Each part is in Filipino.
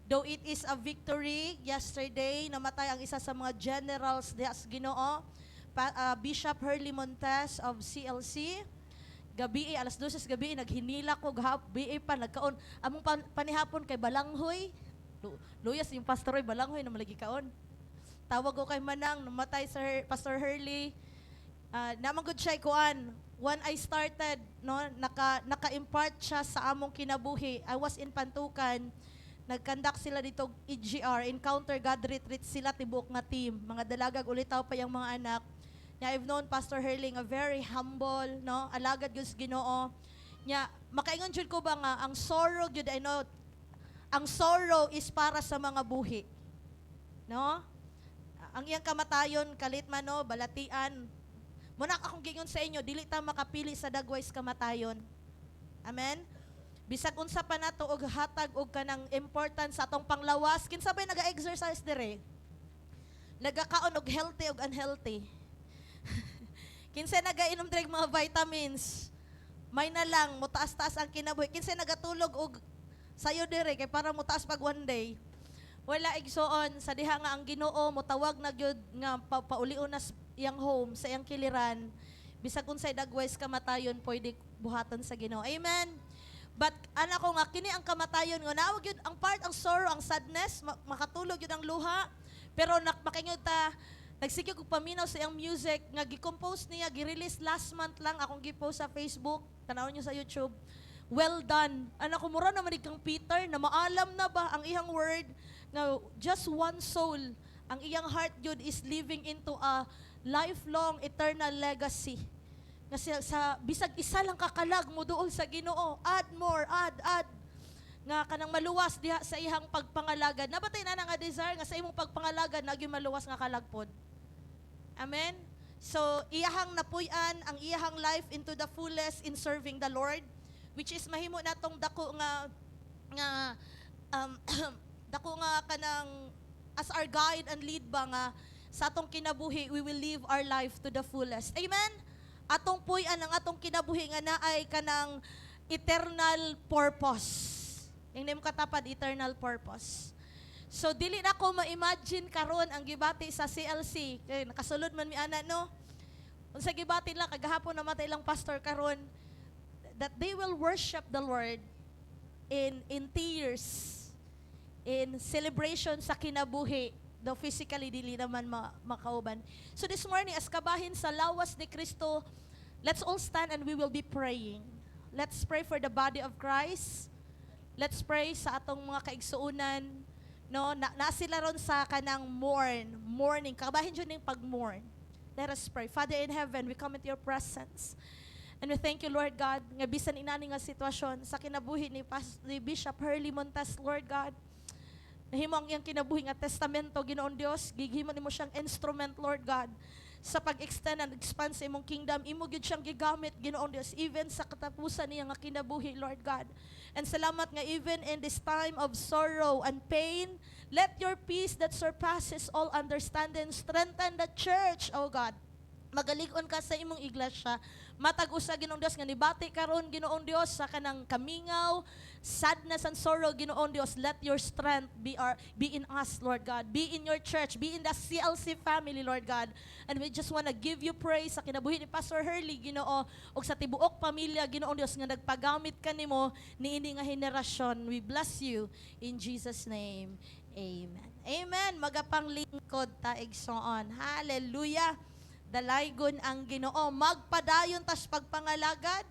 Though it is a victory, yesterday, namatay ang isa sa mga generals diha sa Ginoo, Bishop Hurley Montes of CLC. Gabi, alas 12 gabi, naghinila ko, gabi pa, nagkaon. Among panihapon kay Balanghoy, luyas yung pastor Balanghoy na malagi kaon. Tawag ko kay Manang, namatay sa Pastor Hurley. Namangod siya kuan. When I started, no, naka-impart siya sa among kinabuhi. I was in Pantukan. Nag-conduct sila dito EGR, Encounter God Retreat sila tibuok nga team. Mga dalagag ulitaw pa yung mga anak. Nya I've known Pastor Hurling a very humble, no, alagad gyud sa Ginoo. Nya makaingon jud ko ba nga ang sorrow gyud I know, ang sorrow is para sa mga buhi. No? Ang iyang kamatayon kalit man no, balatian. Muna akong gingon sa inyo, dili ta makapili sa dagways kamatayon. Amen. Bisag unsa pa nato og hatag og kanang importance sa atong panglawas, kinsa bay naga-exercise dire? Nagakaon og healthy og unhealthy. Kinsa nagainom dire mga vitamins? May na lang mutaas-taas ang kinabuhi. Kinsa nagatulog og sayo dire kay para mutaas pag one day. Wala igsoon sa diha nga ang Ginoo motawag na gyud nga paulion na iyang home sa iyang kiliran. Bisag unsay dagways kamatayon pwede buhaton sa Ginoo. Amen. But ana ko nga kini ang kamatayon nga nawag yun ang part ang sorrow, ang sadness, makatulog yun ang luha. Pero makingod ta nagsigig og paminaw sa iyang music nga gi-compose niya, gi-release last month lang akong gi-post sa Facebook, tanawon niyo sa YouTube. Well done. Ana ko mura naman kang Peter na maalam na ba ang iyang word nga just one soul ang iyang heart yun is living into a lifelong eternal legacy. Nga sa bisag isa lang kakalag mo dool sa Ginoo, add more, add nga kanang maluwas diha sa iyang pagpangalagad. Nabatay na nga desire nga sa imong pagpangalagad nagyo maluwas nga kalagpod. Amen. So iyahang napuy-an ang iyahang life into the fullest in serving the Lord, which is mahimo natong dako nga dako nga kanang as our guide and lead ba nga sa atong kinabuhi we will live our life to the fullest. Amen. Atong puy-an ang atong kinabuhi nga naay kanang eternal purpose. Yung name katapad, eternal purpose. So, dili na ko ma-imagine karon ang gibati sa CLC. Kaya nakasulod man mi ana, no? Kung sa gibati lang, kagahapon namatay lang pastor karon, that they will worship the Lord in tears, in celebration sa kinabuhi, though physically dili naman makauban. So this morning, as kabahin sa lawas ni Kristo, let's all stand and we will be praying. Let's pray for the body of Christ. Let's pray sa atong mga kaigsuunan. No, na sila ron sa kanang mourning. Kabahin dyan yung pag-mourn. Let us pray. Father in heaven, we come into your presence. And we thank you, Lord God, nga bisan inani nga sitwasyon sa kinabuhi ni Bishop Hurley Montes, Lord God. Nahimo ang iyang kinabuhi nga testamento, Ginoong Dios, gighimo nimo siyang instrument, Lord God, sa pag-extend and expand sa imong kingdom. Imo gyud siyang gigamit, Ginoong Dios, even sa katapusan niya nga kinabuhi, Lord God. And salamat nga even in this time of sorrow and pain, let your peace that surpasses all understanding strengthen the church, oh God. Magalig-on ka sa imong iglesia. Matag usa, Ginoong Dios, nga nibati karon, Ginoong Dios, sa kanang kamingaw, sadness and sorrow, Ginoong Dios, let your strength be in us, Lord God. Be in your church, be in the CLC family, Lord God. And we just want to give you praise sa kinabuhi ni Pastor Hurley, Ginoo, o sa tibuok pamilya, Ginoong Dios, nga nagpagamit kanimo niini nga henerasyon. We bless you in Jesus' name. Amen. Amen. Magapanglingkod ta igsoon. Hallelujah. Dalaygon ang Ginoo, magpadayon tas pagpangalagad.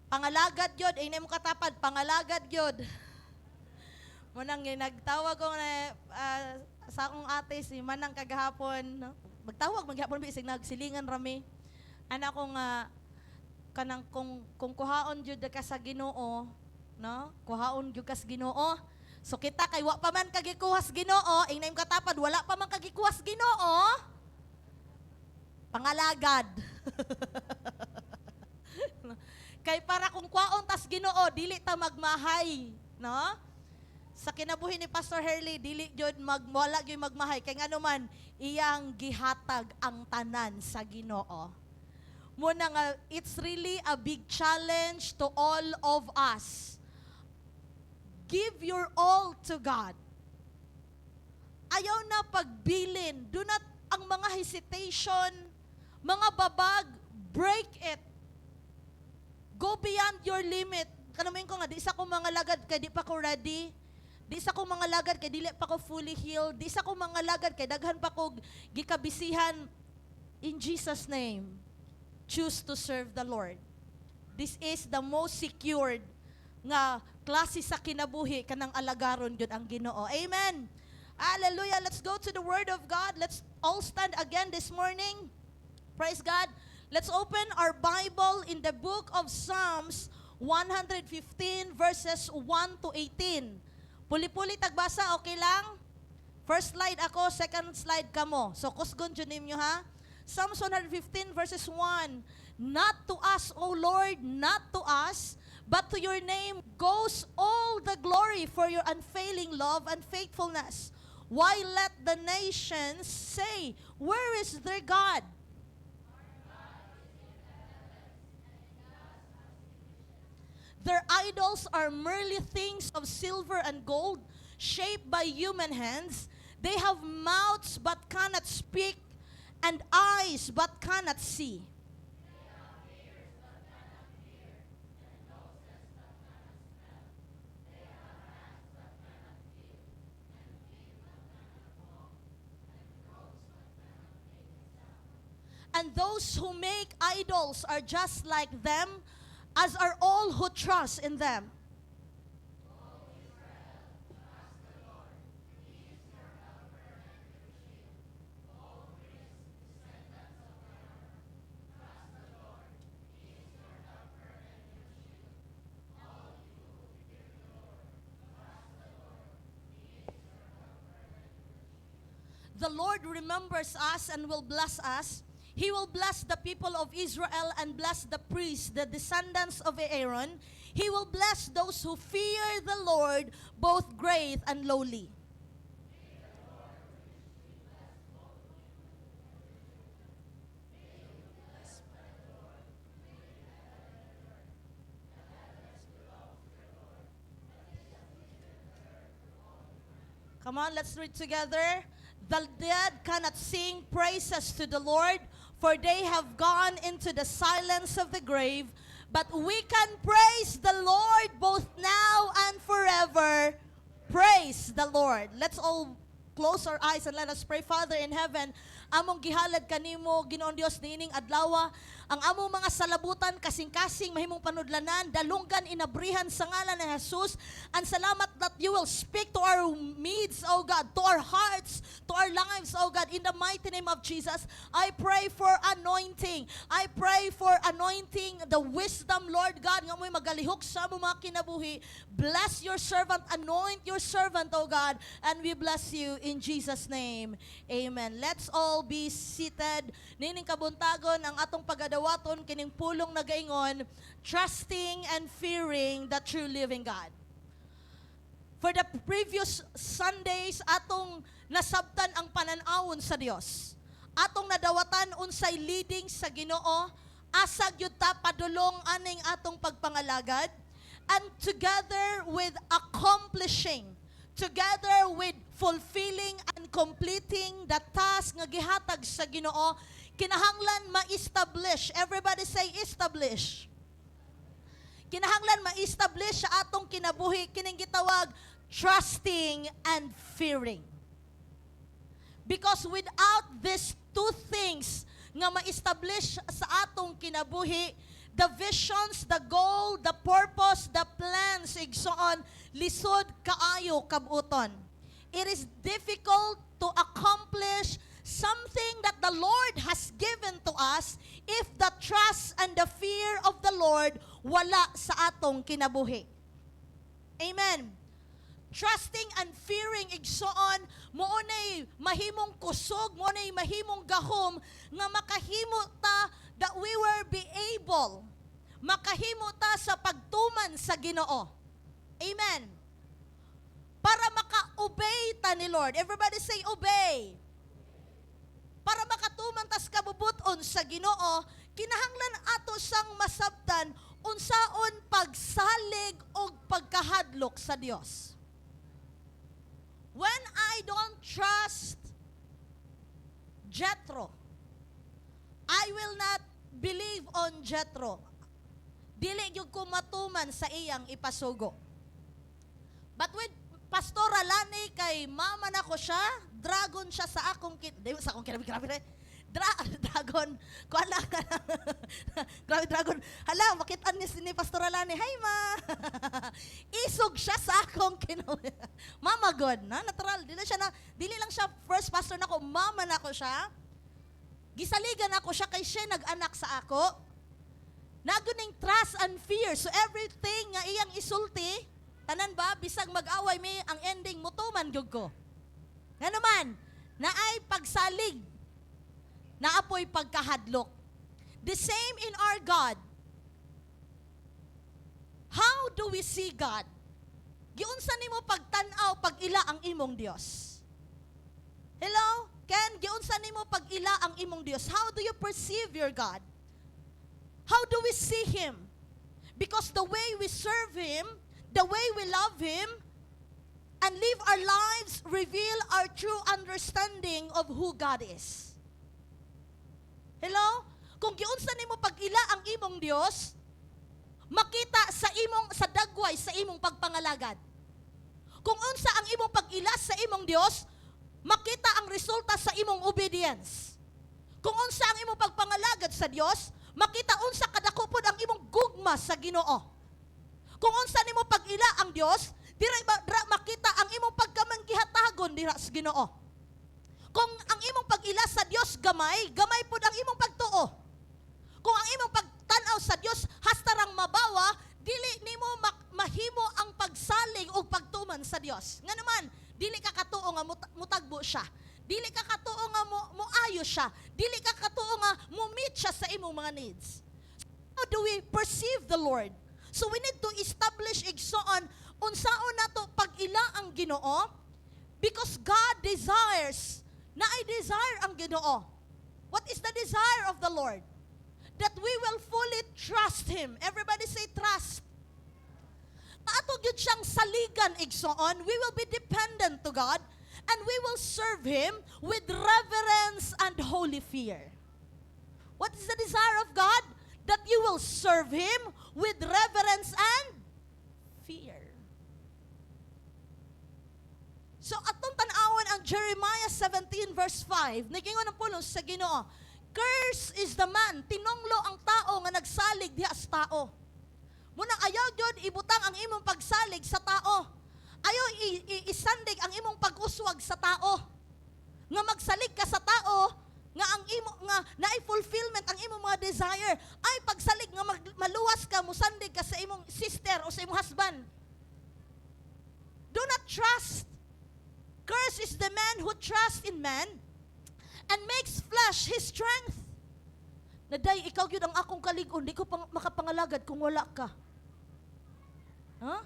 Pangalagad yod, ay na mo katapad, pangalagad yod. Munang nagtawag ko na sa akong ate, si Manang kagahapon, no? Magtawag, maghapon, bisig nagsilingan rami. Anak ko nga, kanang kung kuhaon yod ka sa Ginoo, no? Kuhaon yod ka sa Ginoo. So kita kay wa pa man kagikuhas Ginoo, ay na mo katapad, wala pa man kagikuhas Ginoo. Pangalagad. Kay para kung kwaon tas Ginoo dili ta magmahay, no? Sa kinabuhi ni Pastor Hurley dili gyud wala gyud magmahay kay ngano man iyang gihatag ang tanan sa Ginoo. Muna nga it's really a big challenge to all of us. give your all to God. Ayaw na pagbilin. Do not, ang mga hesitation, mga babag, break it. Go beyond your limit. Kanamin ko nga, di isa ko mga lagad kay di pa ko ready. Di isa ko mga lagad kay dili pa ko fully healed. Di isa ko mga lagad kay daghan pa ko gikabisihan. In Jesus' name, choose to serve the Lord. This is the most secured nga klase sa kinabuhi kanang alagaron yun ang Ginoo. Amen. Hallelujah. Let's go to the Word of God. Let's all stand again this morning. Praise God. Let's open our Bible in the book of Psalms 115 verses 1 to 18. Puli-puli tagbasa, okay lang? First slide ako, second slide kamo. So kusgon dyan ninyo ha. Psalms 115 verses 1. Not to us, O Lord, not to us, but to your name goes all the glory for your unfailing love and faithfulness. Why let the nations say, where is their God? Their idols are merely things of silver and gold, shaped by human hands. They have mouths but cannot speak, and eyes but cannot see. And those who make idols are just like them, as are all who trust in them. The Lord remembers us and will bless us. He will bless the people of Israel and bless the priests, the descendants of Aaron. He will bless those who fear the Lord, both great and lowly. Come on, let's read together. The dead cannot sing praises to the Lord, for they have gone into the silence of the grave. But we can praise the Lord both now and forever. Praise the Lord. Let's all close our eyes and let us pray. Father in heaven, among gihalad kanimo, Ginoong Dios niining adlaw, ang among mga salabutan kasing-kasing mahimong panudlanan, dalunggan inabrihan sa ngalan ni Jesus. And salamat that you will speak to our needs, oh God, to our hearts, to our lives, oh God, in the mighty name of Jesus. I pray for anointing. I pray for anointing the wisdom, Lord God, nga mo'y magalihok sa among mga kinabuhi. Bless your servant, anoint your servant, oh God, and we bless you in Jesus' name. Amen. Let's all be seated. Nining kabuntagon ang atong pagadawaton kining pulong nagaingon, trusting and fearing the true living God. For the previous Sundays, atong nasabtan ang pananawon sa Dios. Atong nadawatan unsay leading sa Ginoo, asag yun ta padulong aning atong pagpangalagad, and together with accomplishing, together with fulfilling and completing the task nga gihatag sa Ginoo, kinahanglan ma-establish. Everybody say establish. Kinahanglan ma-establish sa atong kinabuhi kining gitawag trusting and fearing. Because without these two things nga ma-establish sa atong kinabuhi, the visions, the goal, the purpose, the plans, igsoon, lisod kaayo kabuton. It is difficult to accomplish something that the Lord has given to us if the trust and the fear of the Lord wala sa atong kinabuhi. Amen. Trusting and fearing igsoon, moonay mahimong kusog, moonay mahimong gahom, nga makahimo ta that we will be able, makahimo ta sa pagtuman sa Ginoo. Amen. Para maka-obey ta ni Lord. Everybody say obey. Para makatuman tas kabubuton sa Ginoo, kinahanglan ato sang masabtan unsaon pagsalig o pagkahadlok sa Dios. When I don't trust Jethro, I will not believe on Jethro. Dili gyud ko matuman sa iyang ipasugo. But with Pastor Alani, kay mama na ko siya, dragon siya sa akong sa akong grabe. Dragon, kuala ka grabe dragon. Hala, makitaan niya ni Pastor Alani, "Hi ma." Isog siya sa akong Mama God, na natural. Dili lang siya first pastor nako, mama nako siya. Gisaligan ako siya kay siya nag-anak sa ako. Naguning trust and fear. So everything nga iyang isulti, tanan ba, bisag mag-away may ang ending mutuman gyud ko. Nga naman, naay pagsalig, naapoy pagkahadlok. The same in our God. How do we see God? Giunsa nimo pagtan-aw pag ila ang imong Dios? Hello? Ken, giunsa nimo pag ila ang imong Dios? How do you perceive your God? How do we see Him? Because the way we serve Him, the way we love Him, and live our lives reveal our true understanding of who God is. Hello? Kung giunsa nimo pag-ila ang imong Dios, makita sa dagway sa imong pagpangalagad. Kung unsa ang imong pag-ila sa imong Dios, makita ang resulta sa imong obedience. Kung unsa ang imong pagpangalagad sa Dios, makita unsa kadakupod ang imong gugma sa Ginoo. Kung unsa nimo pag-ila ang Dios, dira makita ang imong pagkamangkihatagon dira sa Ginoo. Kung ang imong pag-ila sa Dios gamay pud ang imong pagtuo. Kung ang imong pagtan-aw sa Dios hastarang mabawa, dili nimo mahimo ang pagsalig o pagtuman sa Dios. Nga naman, dili ka katuo nga mutagbo siya. Dili ka katuo nga moayo siya. Dili ka katuo nga mo-meet siya sa imong mga needs. How do we perceive the Lord? So we need to establish igsoon unsaon nato pag-ila ang Ginoo, because God desires, na I desire ang Ginoo. What is the desire of the Lord? That we will fully trust Him. Everybody say trust. Ato gyud siyang saligan igsoon, we will be dependent to God, and we will serve Him with reverence and holy fear. What is the desire of God? That you will serve Him with reverence and fear. So atong tan-awon ang Jeremiah 17 verse 5. Nikingon ang pulos sa Ginoo. Curse is the man, tinonglo ang tao nga nagsalig diha sa tao. Munang ayaw gyud ibutang ang imong pagsalig sa tao. Ayaw isandig ang imong pag-uswag sa tao. Nga magsalig ka sa tao, nga ang imo nga naay fulfillment ang imong mga desire. Ay pagsalig nga maluwas ka, musandig ka sa imong sister o sa imong husband. Do not trust. Curse is the man who trusts in man and makes flesh his strength. Naday, ikaw yun ang akong kalig-on, di ko makapangalagad kung wala ka. Huh?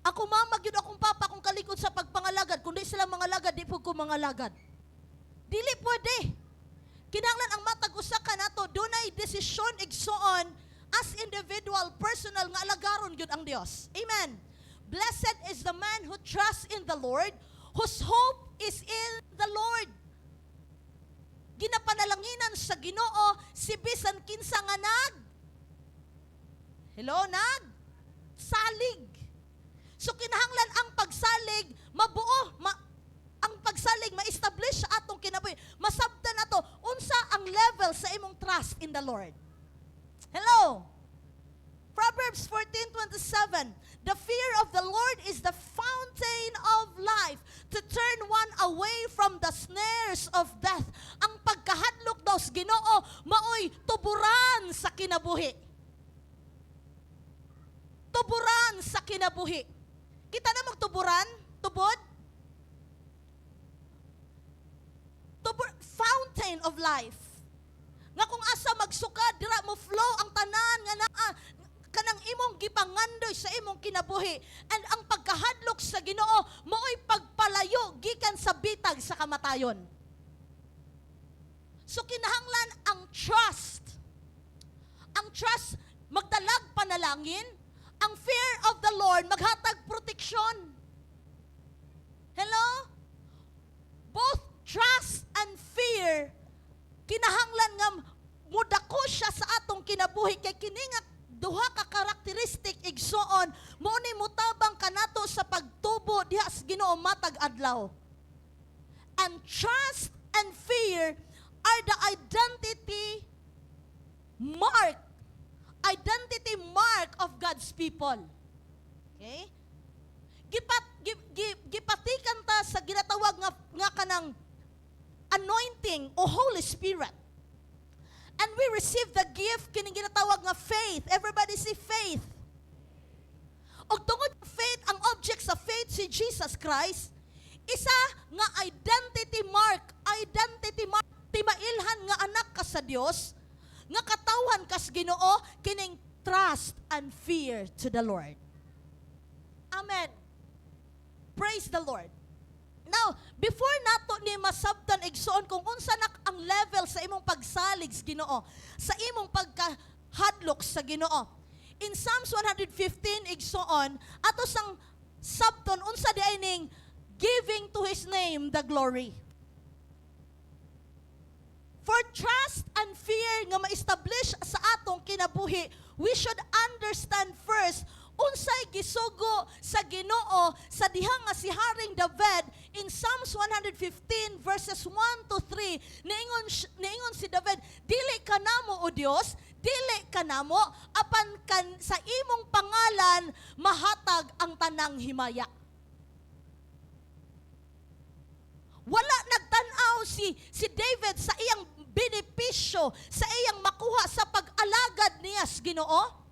Ako mamag yun akong papa kung kalig-on sa pagpangalagad, kung di sila mangalagad, di po ko mangalagad. Dili pwede. Kinahanglan ang matag usa ka nato, dunay desisyon igsoon as individual, personal nga alagaron yun ang Dios. Amen. Blessed is the man who trusts in the Lord, whose hope is in the Lord. Ginapanalanginan sa Ginoo si bisan kinsa nga salig. So kinahanglan ang pagsalig mabuo, ang pagsalig ma-establish sa atong kinabuhi. Masabtan nato unsa ang level sa imong trust in the Lord. Hello. Proverbs 14:27. The fear of the Lord is the fountain of life, to turn one away from the snares of death. Ang pagkahadlok daw sa Ginoo maoy tuburan sa kinabuhi. Tuburan sa kinabuhi. Kita na magtuburan, tubod. Fountain of life. Nga kung asa magsukad dira mo flow ang tanan nga naa kanang imong gipangandoy sa imong kinabuhi, and ang pagkahadlok sa Ginoo maoy pagpalayo gikan sa bitag sa kamatayon. So kinahanglan ang trust. Ang trust magdalag panalangin. Ang fear of the Lord maghatag proteksyon. Hello? Both trust and fear kinahanglan nga mudako siya sa atong kinabuhi kay kini nga duha ka karakteristik igsoon mo ni mutabang kanato sa pagtubo diha sa Ginoo matag adlaw. And trust and fear are the identity mark of God's people. Okay? Gipatikan ta sa ginatawag nga kanang anointing o Holy Spirit. And we receive the gift kining ginatawag nga faith. Everybody say faith. Og tungod faith, ang object sa faith si Jesus Christ, isa nga identity mark timailhan nga anak ka sa Dios, nga katawhan kas Ginoo kining trust and fear to the Lord. Amen. Praise the Lord. Now, before nato ni masabtan igsoon kung unsa nak ang level sa imong pagsalig sa Ginoo, sa imong pagkahadlok sa Ginoo. In Psalms 115 igsoon, ato sang sabton unsa di ay ning giving to His name the glory. For trust and fear nga ma-establish sa atong kinabuhi, we should understand first unsay gisugo sa Ginoo sa diha nga si Haring David in Psalms 115 verses 1 to 3. Niingon si David, dili ka namo o Dios, dili ka namo apan sa imong pangalan mahatag ang tanang himaya. Wala nagtan-aw si David sa iyang benepisyo, sa iyang makuha sa pag-alagad niya sa Ginoo.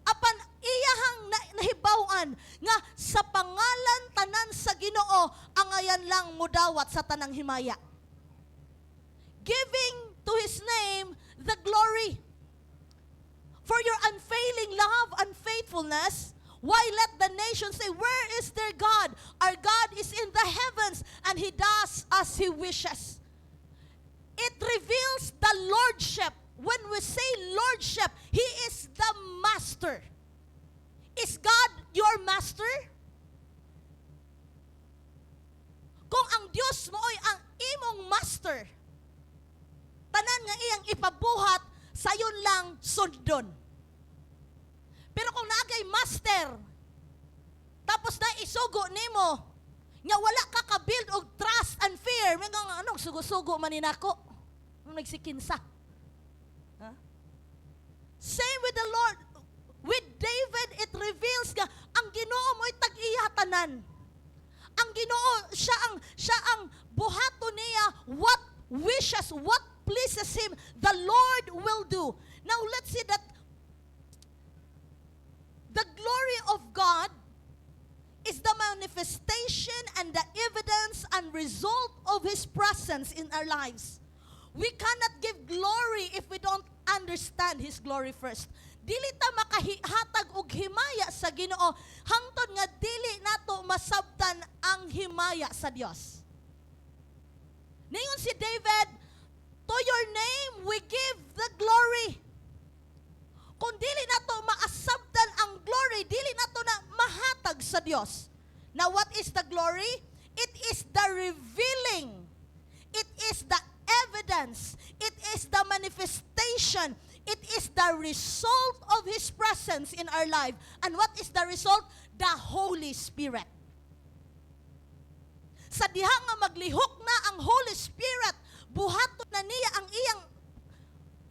Apan iyahang nahibawan nga sa pangalan tanan sa Ginoo ang ayan lang mudawat sa tanang himaya. Giving to His name the glory. For your unfailing love and faithfulness, why let the nations say, where is their God? Our God is in the heavens, and He does as He wishes. It reveals the lordship. When we say lordship, He is the master. Is God your master? Kung ang Diyos mo ay ang imong master, tanan nga iyang ipabuhat, sayon lang sundon. Pero kung naagay master, tapos na isugo nimo, nga wala ka ka-build og trust and fear, may nga anong sugo-sugo maninako, nagsikinsa. Huh? Same with the Lord. With David, it reveals nga ang Ginoo mo'y tag-iyatanan. Ang Ginoo, siya ang buhato niya, what wishes, what pleases Him, the Lord will do. Now, let's see that the glory of God is the manifestation and the evidence and result of His presence in our lives. We cannot give glory if we don't understand His glory first. Dili ta makahatag og himaya sa Ginoo hangtod nga dili nato masabtan ang himaya sa Dios. Ningon si David, to your name we give the glory. Kung dili nato maasabtan ang glory, dili nato na mahatag sa Dios. Now what is the glory? It is the revealing. It is the evidence. It is the manifestation. It is the result of His presence in our life. And what is the result? The Holy Spirit. Sa diha nga maglihok na ang Holy Spirit, buhaton na niya ang iyang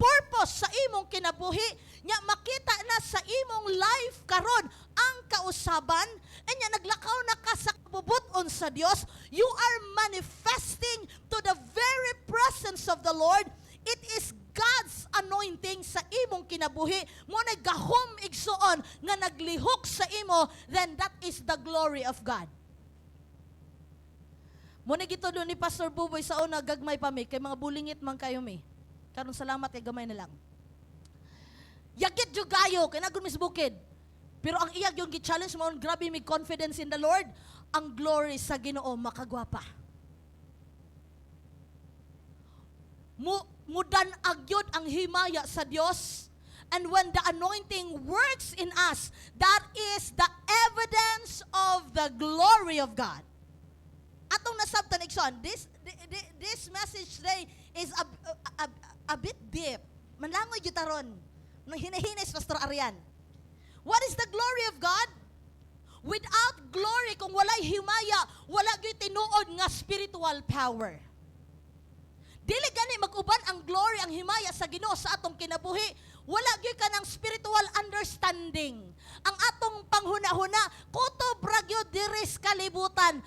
purpose sa imong kinabuhi, nya makita na sa imong life karon ang kausaban, anya naglakaw na ka sa kabubuton sa Dios, you are manifesting to the very presence of the Lord. It is God's anointing sa imong kinabuhi. Mo nagahom igsuon nga naglihok sa imo, then that is the glory of God. Mo na gito doon ni Pastor Buboy sa una gagmay pa mi kay mga bulingit man kayo mi. Karon salamat kay gamay na lang. Yagit jud kayo kay nagun mis bukid. Pero ang iyag yung gi-challenge mo, grabe mi confidence in the Lord, ang glory sa Ginoo makagwapa. Mudan agyod ang himaya sa Dios, And when the anointing works in us, that is the evidence of the glory of God. Atong nasabtan ikson, this message today is a bit deep. Manlangoy gyud taron. Nang hinahinay si Pastor Arian. What is the glory of God? Without glory, kung walay himaya, wala gyud tinuod nga spiritual power. Dili gani mag-uban ang glory, ang himaya sa Ginoo sa atong kinabuhi. Wala gyud ka ng spiritual understanding. Ang atong panghuna-huna, kutob ra gyud diri sa kalibutan.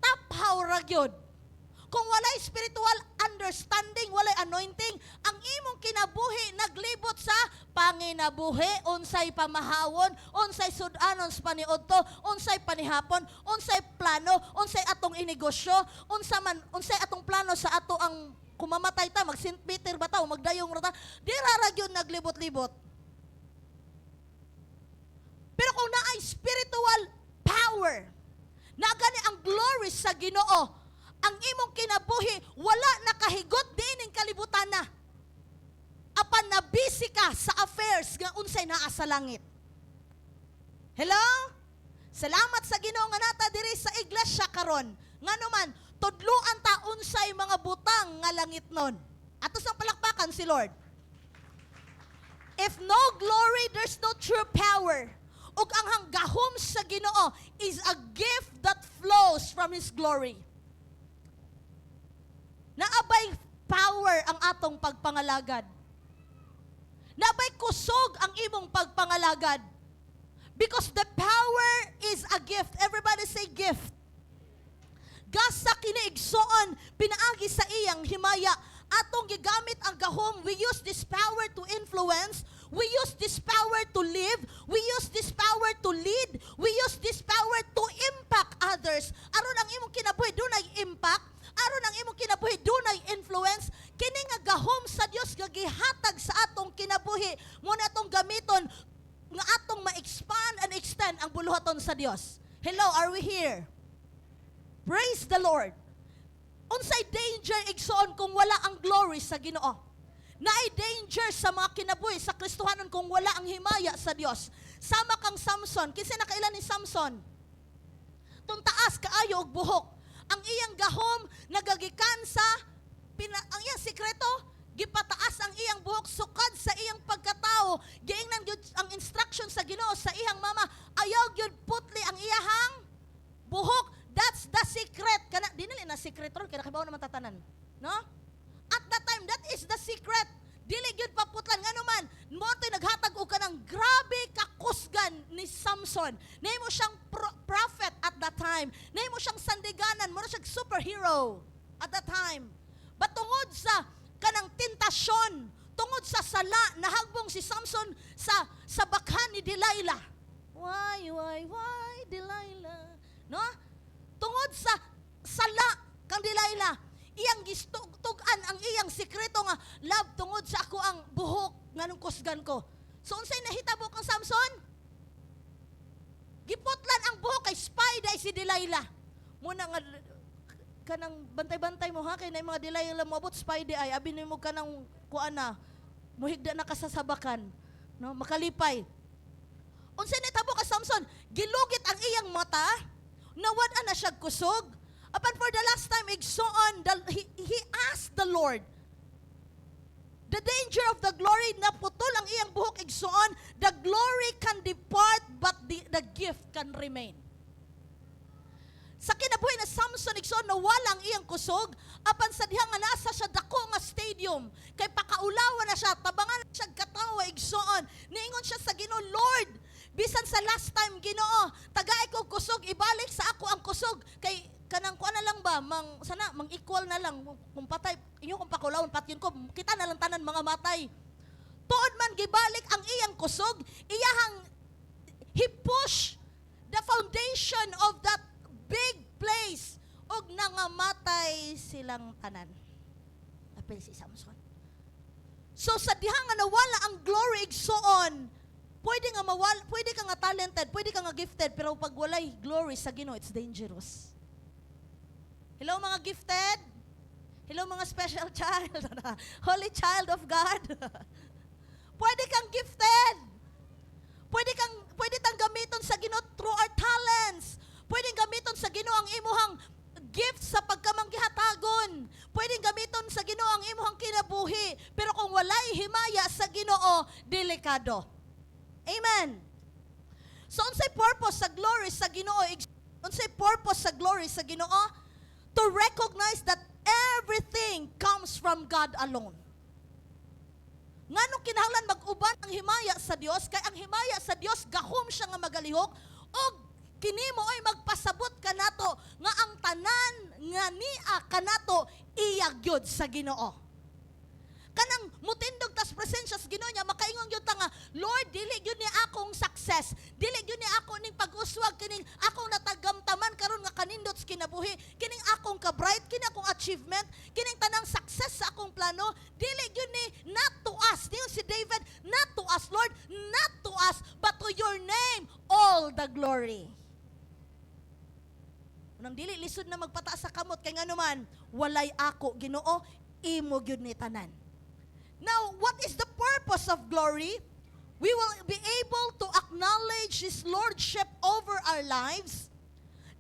Taphaw ra gyud. Kung walay spiritual understanding, walay anointing, ang imong kinabuhi naglibot sa panginabuhi, unsay pamahawon, unsay sudanon sa paniudto, unsay panihapon, unsay plano, unsay atong inegosyo, unsay atong plano sa ato ang kumamatay ta, mag St. Peter ba ta, magdayong rata, di raragyon naglibot-libot. Pero kung naay spiritual power, na gani ang glory sa Ginoo, ang imong kinabuhi, wala nakahigot din ng kalibutan na. Apan nabisi ka sa affairs nga unsay naa sa langit. Hello? Salamat sa Ginoo nga nata diri sa iglesia karon. Nganuman, tudluan ta unsay mga butang nga langit nun. Ato sang palakpakan si Lord. If no glory, there's no true power. Ug ang hanggahom sa Ginoo is a gift that flows from His glory. Naabay power ang atong pagpangalagad. Naabay kusog ang imong pagpangalagad. Because the power is a gift. Everybody say gift. Gasa kiniigsoon, pinaagi sa iyang himaya. Atong gigamit ang gahom. We use this power to influence. We use this power to live. We use this power to lead. We use this power to impact others. Aron ang imong kinabuhi, dunay impact. Aron ang imong kinabuhi, dunay influence. Kini nga gahom sa Dios nga gihatag sa atong kinabuhi. Muna atong gamiton nga atong ma-expand and extend ang buluhaton sa Dios. Hello, are we here? Praise the Lord. Unsay danger igsoon kung wala ang glory sa Ginoo. Naay danger sa mga kinabuhi sa Kristohanon kung wala ang himaya sa Dios. Sama kang Samson. Kinsa nakailan ni Samson? Tuntaas kaayo og buhok. Ang iyang gahom nagagikan sa ang iyang sikreto, gipataas ang iyang buhok sukad sa iyang pagkatao. Giingnan gyud ang instruction sa Ginoo sa iyang mama, ayaw gyud putli ang iyahang buhok. That's the secret. Kana dinili na secret ron kaya kibaw naman tatanan. No? At that time, that is the secret. Dili gyud paputlan nganuman. Mo to'y naghatag og kanang grabe kakusgan ni Samson. Nahimo siyang prophet at that time. Nahimo siyang sandiganan, mo siyang superhero at that time. But tungod sa kanang tentasyon, tungod sa sala, nahagbong si Samson sa bakhan ni Delilah. Why, Delilah? No? Tungod sa sala kang Delilah, iyang gistugtugan ang iyang sikreto nga, love, tungod sa ako ang buhok nga nung kusgan ko. So, unsay nahitabo kang Samson? Giputlan ang buhok kay spy day si Delilah. Muna nga, kanang bantay-bantay mo ha, kay na yung mga Delilah mo abot spy day ay, abin mo ka ng kuana, muhigda na kasasabakan, no? Makalipay. Unsay nahitabo ka Samson? Gilugit ang iyang mata, nawad na siya kusog. Apan for the last time, igsoon, he asked the Lord, the danger of the glory, naputol ang iyang buhok igsoon, the glory can depart, but the gift can remain. Sa kinabuhi na Samson igsoon, nawala ang iyang kusog, apan sa diha nga nasa siya dako nga stadium, kay pakaulawan na siya, tabangan na siya katawa igsoon, niingon siya sa Ginoo, Lord, bisan sa last time Ginoo, tagay ko kusog, ibalik sa ako ang kusog, kay kanang kuan na lang ba, mang equal na lang, kung patay, inyo kung pakulawon, patyon ko, kita na lang tanan mga matay. Tuod man gibalik ang iyang kusog, he push the foundation of that big place, og nangamatay silang tanan. Apil si Samson. So sa diha nga nawala ang glory igsoon, pwede ka nga talented, pwede ka nga gifted, pero pag walay glory sa Ginoo, it's dangerous. Hello mga gifted? Hello mga special child? Holy child of God? Pwede kang gifted. Pwede tang gamiton sa Ginoo through our talents. Pwede gamiton sa Ginoo ang imuhang gift sa pagkamanggihatagon. Pwede gamiton sa Ginoo ang imuhang kinabuhi. Pero kung walay himaya sa Ginoo, delikado. Amen. So unsay purpose sa glory sa Ginoo? Unsay purpose sa glory sa Ginoo? To recognize that everything comes from God alone. Nganong kinahanglan mag-uban ang himaya sa Dios? Kay ang himaya sa Dios gahom siya nga magalihok o kini mo ay magpasabot kanato nga ang tanan nga niya kanato iya gyud sa Ginoo. Kanang mutindog tas presensya sa Ginoo niya makaingon gyud ta nga, Lord, dili gyud ni akong success, dili gyud ni ako ning pag-uswag kining akong natagamtaman karon nga kanindot sa kinabuhi, kining akong ka-bright, kining akong achievement, kining tanang success sa akong plano, dili gyud ni not to us. Diyon si David, not to us, Lord, not to us, but to your name all the glory. Unang dili lisod na magpataas sa kamot kay nganuman walay ako Ginoo, imo gyud ni tanan. Now, what is the purpose of glory? We will be able to acknowledge His Lordship over our lives.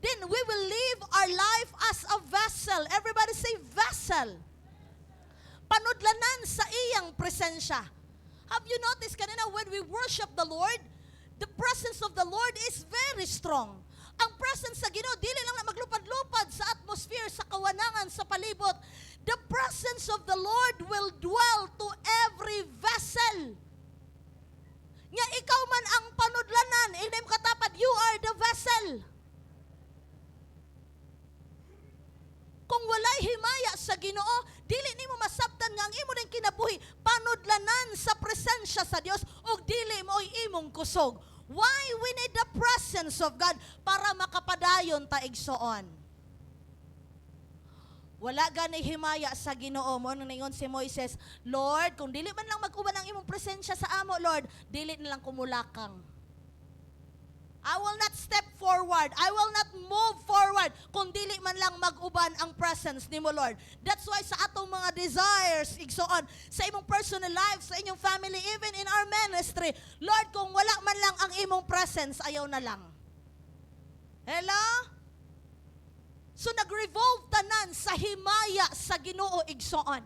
Then we will live our life as a vessel. Everybody say vessel. Panudlanan sa iyang presensya. Have you noticed kanina when we worship the Lord, the presence of the Lord is very strong. Ang presence sa Ginoo dili lang na maglupad-lupad sa atmosphere, sa kawanangan, sa palibot. The presence of the Lord will dwell to every vessel. Nga ikaw man ang panudlanan, inim katapat, you are the vessel. Kung walay himaya sa Ginoo, dili nimo masabtan nga ang imo ning kinabuhi panudlanan sa presensya sa Dios ug dili mo imong kusog. Why we need the presence of God? Para makapadayon ta igsoon. Wala gani himaya sa Ginoo mo nang ningon si Moises, Lord, kung dili man lang mag-uban ang imong presensya sa amo, Lord, dili na lang kumulakang. I will not step forward. I will not move forward kung dili man lang mag-uban ang presence nimo, Lord. That's why sa atong mga desires, igsoon, sa imong personal life, sa inyong family, even in our ministry, Lord, kung wala man lang ang imong presence, ayaw na lang. Hello? So nag-revolve tanan sa himaya sa Ginoo igsoon.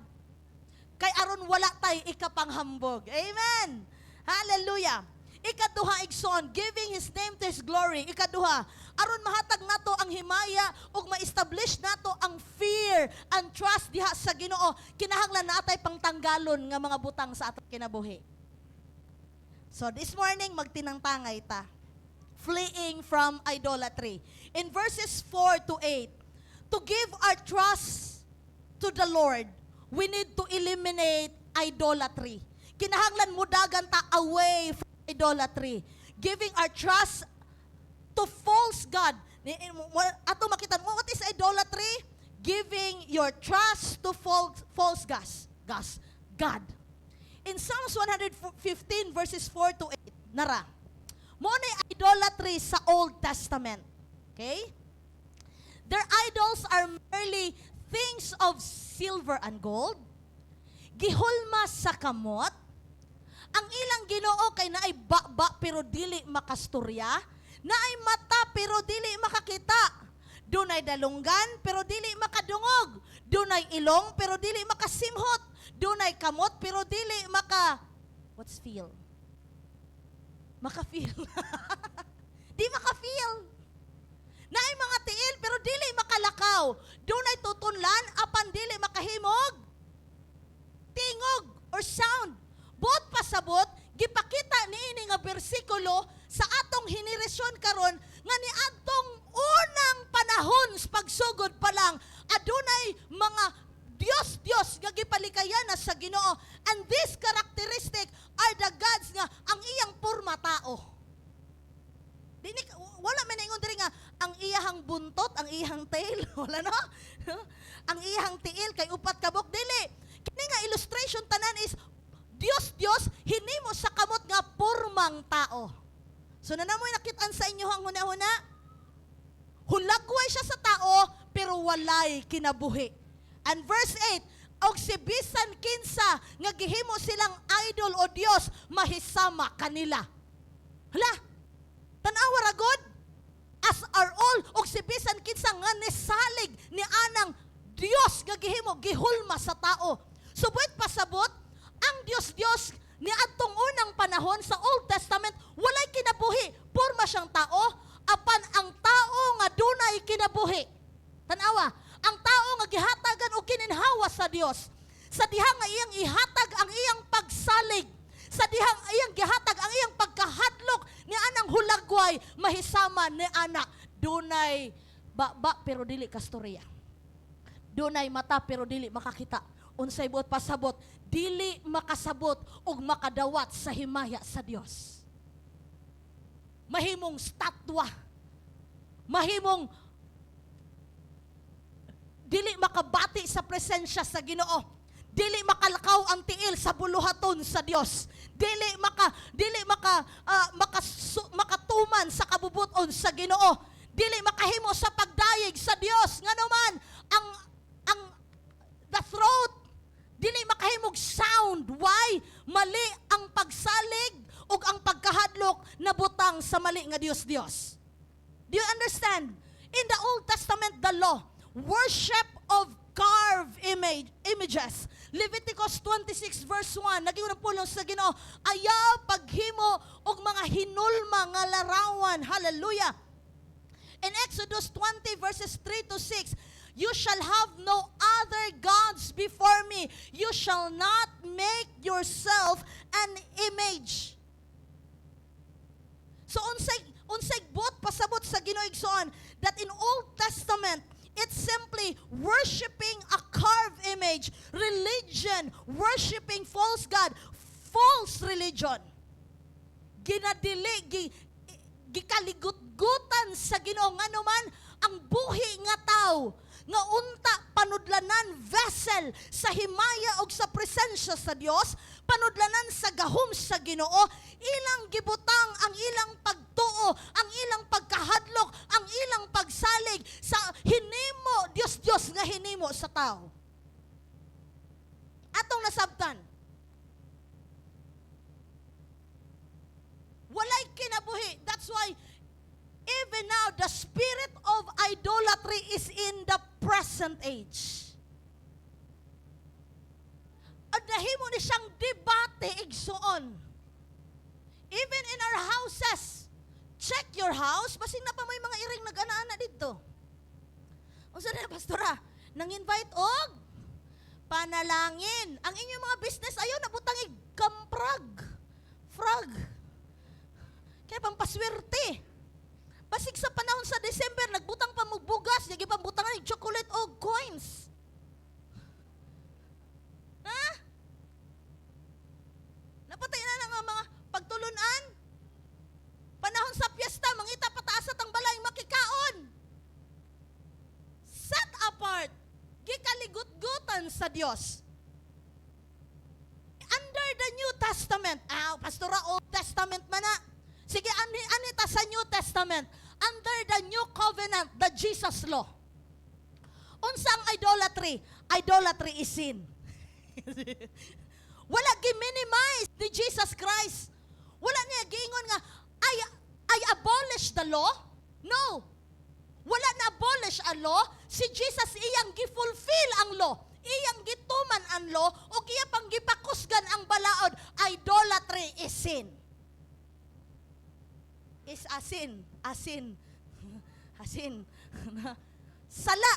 Kay aron wala tay ikapanghambog. Amen. Hallelujah. Ikaduha igsoon, giving His name to His glory. Ikaduha, aron mahatag nato ang himaya ug ma-establish nato ang fear and trust diha sa Ginoo. Kinahanglan natay pangtanggalon nga mga butang sa atong kinabuhi. So this morning magtinangtangay ta. Fleeing from idolatry. In verses 4 to 8, to give our trust to the Lord, we need to eliminate idolatry. Kinahanglan mudagan ta away from idolatry. Giving our trust to false God. Ato makita, what is idolatry? Giving your trust to false God. In Psalms 115 verses 4 to 8, nara, mo na idolatry sa Old Testament. Okay? Their idols are merely things of silver and gold, gihulma sa kamot. Ang ilang Ginoo kay naay ba pero dili makasturya, naay mata pero dili makakita, dunay dalunggan pero dili makadungog, dunay ilong pero dili makasimhot, dunay kamot pero dili feel? Maka-feel. Di maka-feel. Naay mga tiil pero dili makalakaw, dunay tutunlan apan dili makahimog, tingog or sound. Buot pasabot, gipakita niini nga bersikulo sa atong hiniresyon karon nga niadtong unang panahon sa pagsugod pa lang adunay mga Dios nga gipalikayana sa Ginoo, and this characteristic are the gods nga ang iyang porma tao. Wala man ingon diri nga ang iyang buntot, ang iyang tail, wala no? Ang iyang tiil kay upat kabok dili. Kini nga illustration tanan is Dios hinimo sa kamot nga pormang tao. So nanamoy nakitaan sa inyo ang huna-huna. Hulagway siya sa tao pero walay kinabuhi. And verse 8, og si bisan kinsa nga gihimo silang idol o Dios mahisama kanila. Hala, tanawa ra gud, as are all, og si bisan kinsa nga nisalig ni anang Dios nga gihimo gihulma sa tao. Subot pasabot ang Dios ni adtong unang panahon sa Old Testament walay kinabuhi, porma siyang tao, apan ang tao nga dunay kinabuhi. Tanawa, ang tao nga gihatagan og kininhawa sa Dios, sa diha nga iyang ihatag ang iyang pagsalig, sa diha nga iyang gihatag ang iyang pagkahadlok ni anang hulagway mahisama ni ana. Dunay ba pero dili kastorya. Dunay mata pero dili makakita. Unsay buot pasabot, dili makasabot ug makadawat sa himaya sa Dios. Mahimong statwa, mahimong dili makabati sa presensya sa Ginoo, dili makalakaw ang tiil sa buluhaton sa Dios, dili makatuman sa kabubuton sa Ginoo, dili makahimo sa pagdayeg sa Dios nganuman ang the throat dili makahimog sound. Why? Mali ang pagsalig ug ang pagkahadlok na butang sa mali nga Dios. Do you understand? In the Old Testament, the law, worship of carved images. Leviticus 26 verse 1, nagiunang pulong sa Ginoo, ayaw paghimo og mga hinulma nga larawan. Hallelujah. In Exodus 20 verses 3 to 6, you shall have no other gods before me. You shall not make yourself an image. So unsay bot pasabot sa Ginoo igsoon that in Old Testament it's simply worshiping a carved image, religion, worshiping false god, false religion. Ginadili, gikaligutgutan sa Ginoo nganuman ang buhi nga tao nga unta panudlanan vessel sa himaya og sa presensya sa Dios, panudlanan sa gahom sa Ginoo, ilang gibutang ang ilang pagtuo, ang ilang pagkahadlok, ang ilang pagsalig sa hinimo Dios nga hinimo sa tao. Atong nasabtan, walay kinabuhi. That's why even now, the spirit of idolatry is in the present age. At nahimo ni siyang debate igsoon. Even in our houses, check your house, basing na pa may mga iring nag-ana-ana dito. Unsa na pastora, nang-invite og panalangin. Ang inyong mga business ayaw nabutang kamprag. Frog. Kaya pampaswerte. Basig sa panahon sa December, nagbutang pa mo bugas, yagi pa butangan ng chocolate o coins. Ha? Napatay na nga mga pagtulunan. Panahon sa piyesta, mangita pataasat ang balay makikaon. Set apart, gikaligut-gutan sa Dios. Under the New Testament, pastora, Old Testament man na. Sige, anita sa New Testament, under the New Covenant, the Jesus Law. Unsang idolatry? Idolatry is sin. Wala gi-minimize ni Jesus Christ. Wala niya giingon nga, I abolish the law. No. Wala na abolish ang law. Si Jesus iyang gi-fulfill ang law. Iyang gituman ang law o iya pang gipakusgan ang balaod. Idolatry is sin. Is asin. Sala.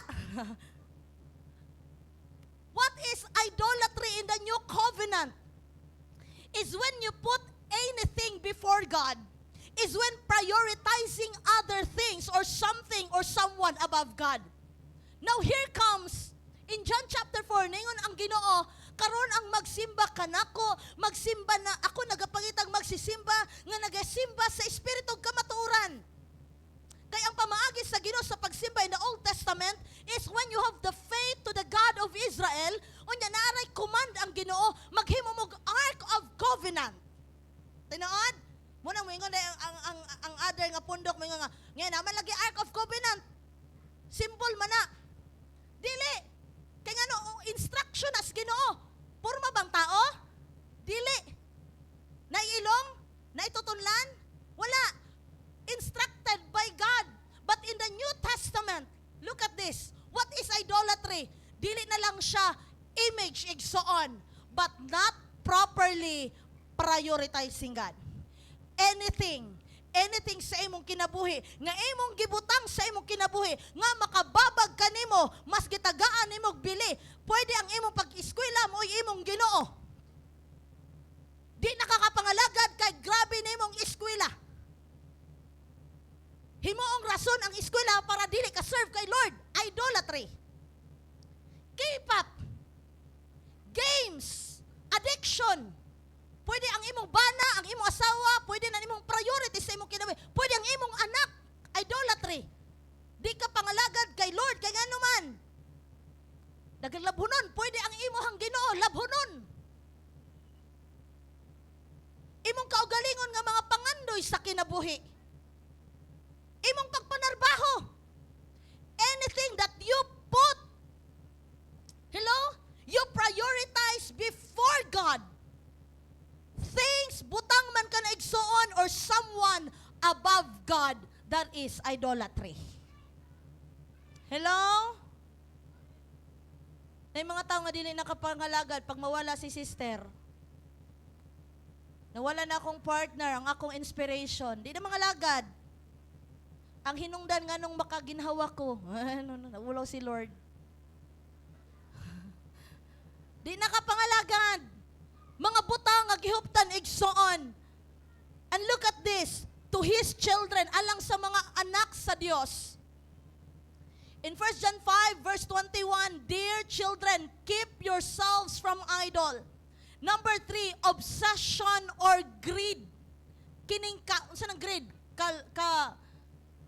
What is idolatry in the New Covenant? Is when you put anything before God. Is when prioritizing other things or something or someone above God. Now here comes, in John chapter 4, ningon ang Ginoo, karon ang magsimba kanako, magsimba na ako nagapangitang magsisimba nga nagasimba sa espiritu ug kamatuoran. Kay ang pamaagi sa Ginoo sa pagsimba in the Old Testament is when you have the faith to the God of Israel, unya naaray command ang Ginoo maghimo og Ark of Covenant. Tinuod? Muna mo ingon ang other nga pundok mo nga ngayon naman lagi Ark of Covenant. Simple man na. Dili. Kaya nga no, instruction as Dili na lang siya image igsoon, but not properly prioritizing God. Anything sa imong kinabuhi, nga imong gibutang sa imong kinabuhi, nga makababag kanimo, mas gitagaan nimong bili, pwede ang imong pag-eskwela mo imong Ginoo. Di nakakapangalagad kay grabe nimong eskwela. Himoong rason ang eskwela para dili ka serve kay Lord. Idolatry. K-pop. Games. Addiction. Pwede ang imong bana, ang imong asawa, pwede na imong priority sa imong kinabuhi. Pwede ang imong anak. Idolatry. Di ka pangalagad kay Lord, kay nga naman. Nagalabhunon, pwede ang imong Ginoo, labhunon. Imong kaugalingon nga mga pangandoy sa kinabuhi. Imong pagpanarbaho. Anything that you put, you prioritize before God. Things, butang man ka na igsoon or someone above God, that is idolatry. Hello? May mga tao nga dili nakapangalagad pag mawala si sister. Nawala na akong partner, ang akong inspiration. Di na mga lagad. Ang hinungdan nga nung makaginhawa ko, nawulaw si Lord. Di nakapangalagad. Mga butang nga gihuptan igsoon. And look at this, to His children, alang sa mga anak sa Dios. In 1 John 5 verse 21, dear children, keep yourselves from idol. Number 3, obsession or greed. Kining ka, unsa nang greed?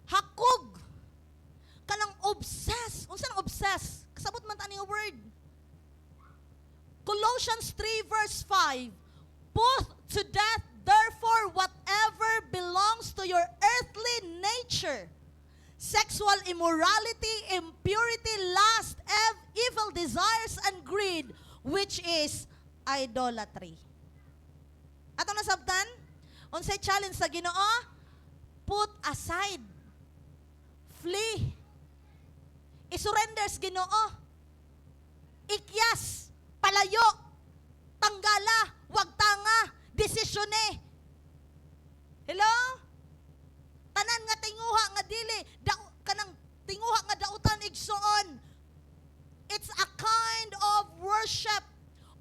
Hakog. Kanang obsess. Unsa nang obsess? Kasabot man tani nga word. Colossians 3 verse 5, put to death therefore whatever belongs to your earthly nature, sexual immorality, impurity, lust, evil desires, and greed, which is idolatry. Ato na sabtan, unsay challenge sa Ginoo? Put aside. Flee. Isurrender sa Ginoo. Ikyas. Palayo, tanggala, wag tanga, desisyone. Hello? Tanan nga tinguha nga dili, kanang tinguha nga dautan igsoon. It's a kind of worship,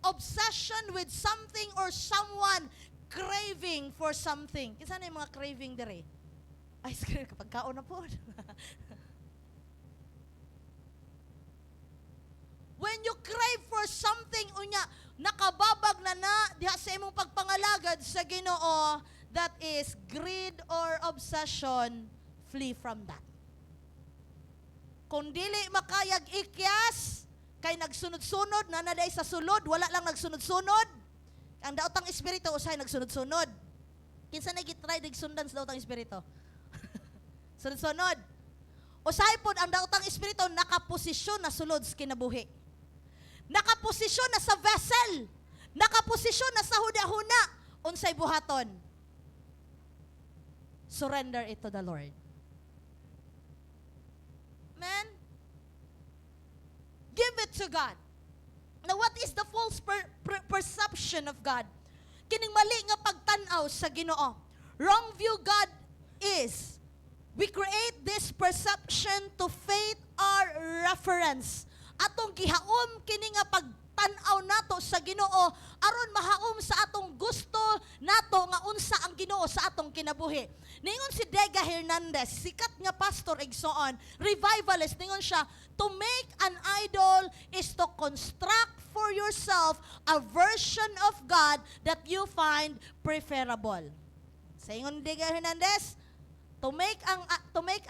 obsession with something or someone, craving for something. Kinsa na yung mga craving dire? Ay, kapag kaon na po. When you crave for something, unya, nakababag na diha sa imong pagpangalagad sa Ginoo, that is greed or obsession, flee from that. Kung dili makayag ikyas, kay nagsunod-sunod, nanaday sa sulod, wala lang nagsunod-sunod, ang daotang espiritu, usay nagsunod-sunod. Kinsa na gitry nagsundan sa daotang espiritu? Sunod-sunod. Usay pod ang daotang espiritu, nakaposisyon na sulod sa kinabuhi. Nakaposisyon na sa vessel. Nakaposisyon na sa huna-huna. Unsay buhaton? Surrender it to the Lord. Amen? Give it to God. Now, what is the false perception of God? Kining mali nga pagtanaw sa Ginoo. Wrong view God is, we create this perception to faith our reference. Atong gihaom kini nga pagtan-aw nato sa Ginoo aron mahaom sa atong gusto nato nga unsa ang Ginoo sa atong kinabuhi. Ningon si Dega Hernandez, sikat nga pastor igsoon, revivalist, ningon siya, to make an idol is to construct for yourself a version of God that you find preferable. Sa ingon Dega Hernandez, to make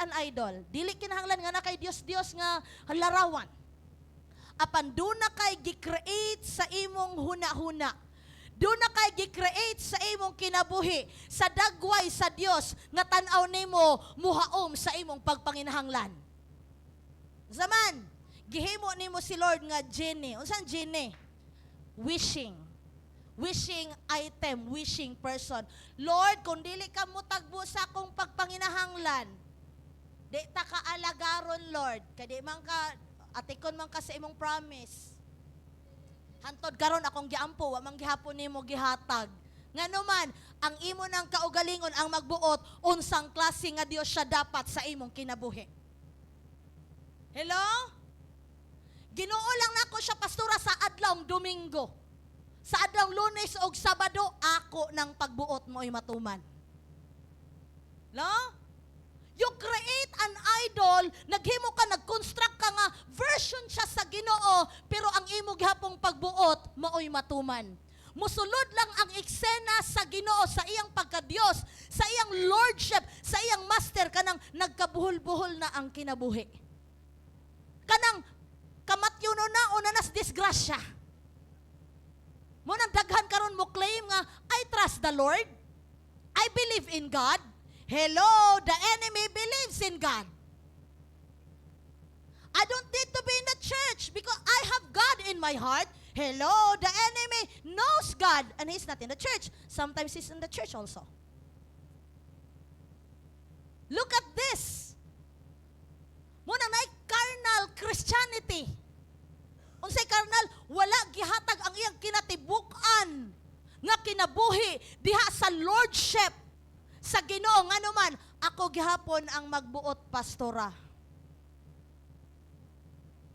an idol, dili kinahanglan nga na kay Dios nga larawan. Apan do na kay gi-create sa imong huna-huna. Do na kay gi-create sa imong kinabuhi, sa dagway sa Dios nga tan-aw nimo muhaom sa imong pagpanginahanglan. Zaman, gihimo nimo si Lord nga genie. Unsan genie? Wishing item, wishing person. Lord, kung dili ka mo tagbo sa akong pagpanginahanglan, di ta ka alagaron, Lord. Kadi man ka atikon man ka sa imong promise. Hantod karon akong giampo, wa man gihapon nimo gihatag. Ngano man, ang imo ng kaugalingon ang magbuot unsang klase nga Dios siya dapat sa imong kinabuhi. Hello? Ginoo lang nako siya pastora sa adlawng Domingo. Sa adlawng Lunes og Sabado, ako ng pagbuot mo'y matuman. No? You create an idol, naghimo ka, nag-construct ka nga, version siya sa Ginoo, pero ang imo gihapong pagbuot, maoy matuman. Musulod lang ang eksena sa Ginoo, sa iyang pagka-Dios, sa iyang lordship, sa iyang master, kanang nagkabuhol-buhol na ang kinabuhi. Kanang kamatyuno na, una nas disgrasya. Munang daghan karon mo claim nga, I trust the Lord, I believe in God. Hello, the enemy believes in God. I don't need to be in the church because I have God in my heart. Hello, the enemy knows God and he's not in the church. Sometimes he's in the church also. Look at this. Muna na carnal Christianity. Unsay carnal, wala gihatag ang iyang kinatibuk-an nga kinabuhi diha sa lordship sa Ginoo. Ngano man, ako gihapon ang magbuot pastora.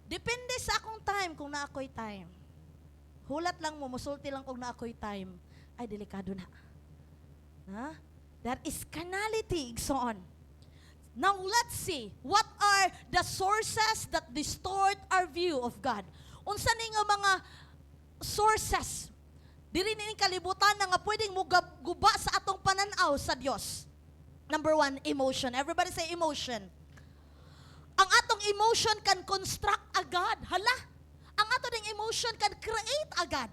Depende sa akong time kung na ako'y time. Hulat lang mo, musulti lang kung na ako'y time. Ay, delikado na. Ha? That is carnality, igsoon. Now, let's see, what are the sources that distort our view of God? Unsa ni nga mga sources? Diri ni kalibutan na nga pwedeng mo guba sa atong pananaw sa Dios. Number 1, emotion. Everybody say emotion. Ang atong emotion can construct a God. Hala, ang atong emotion can create a God.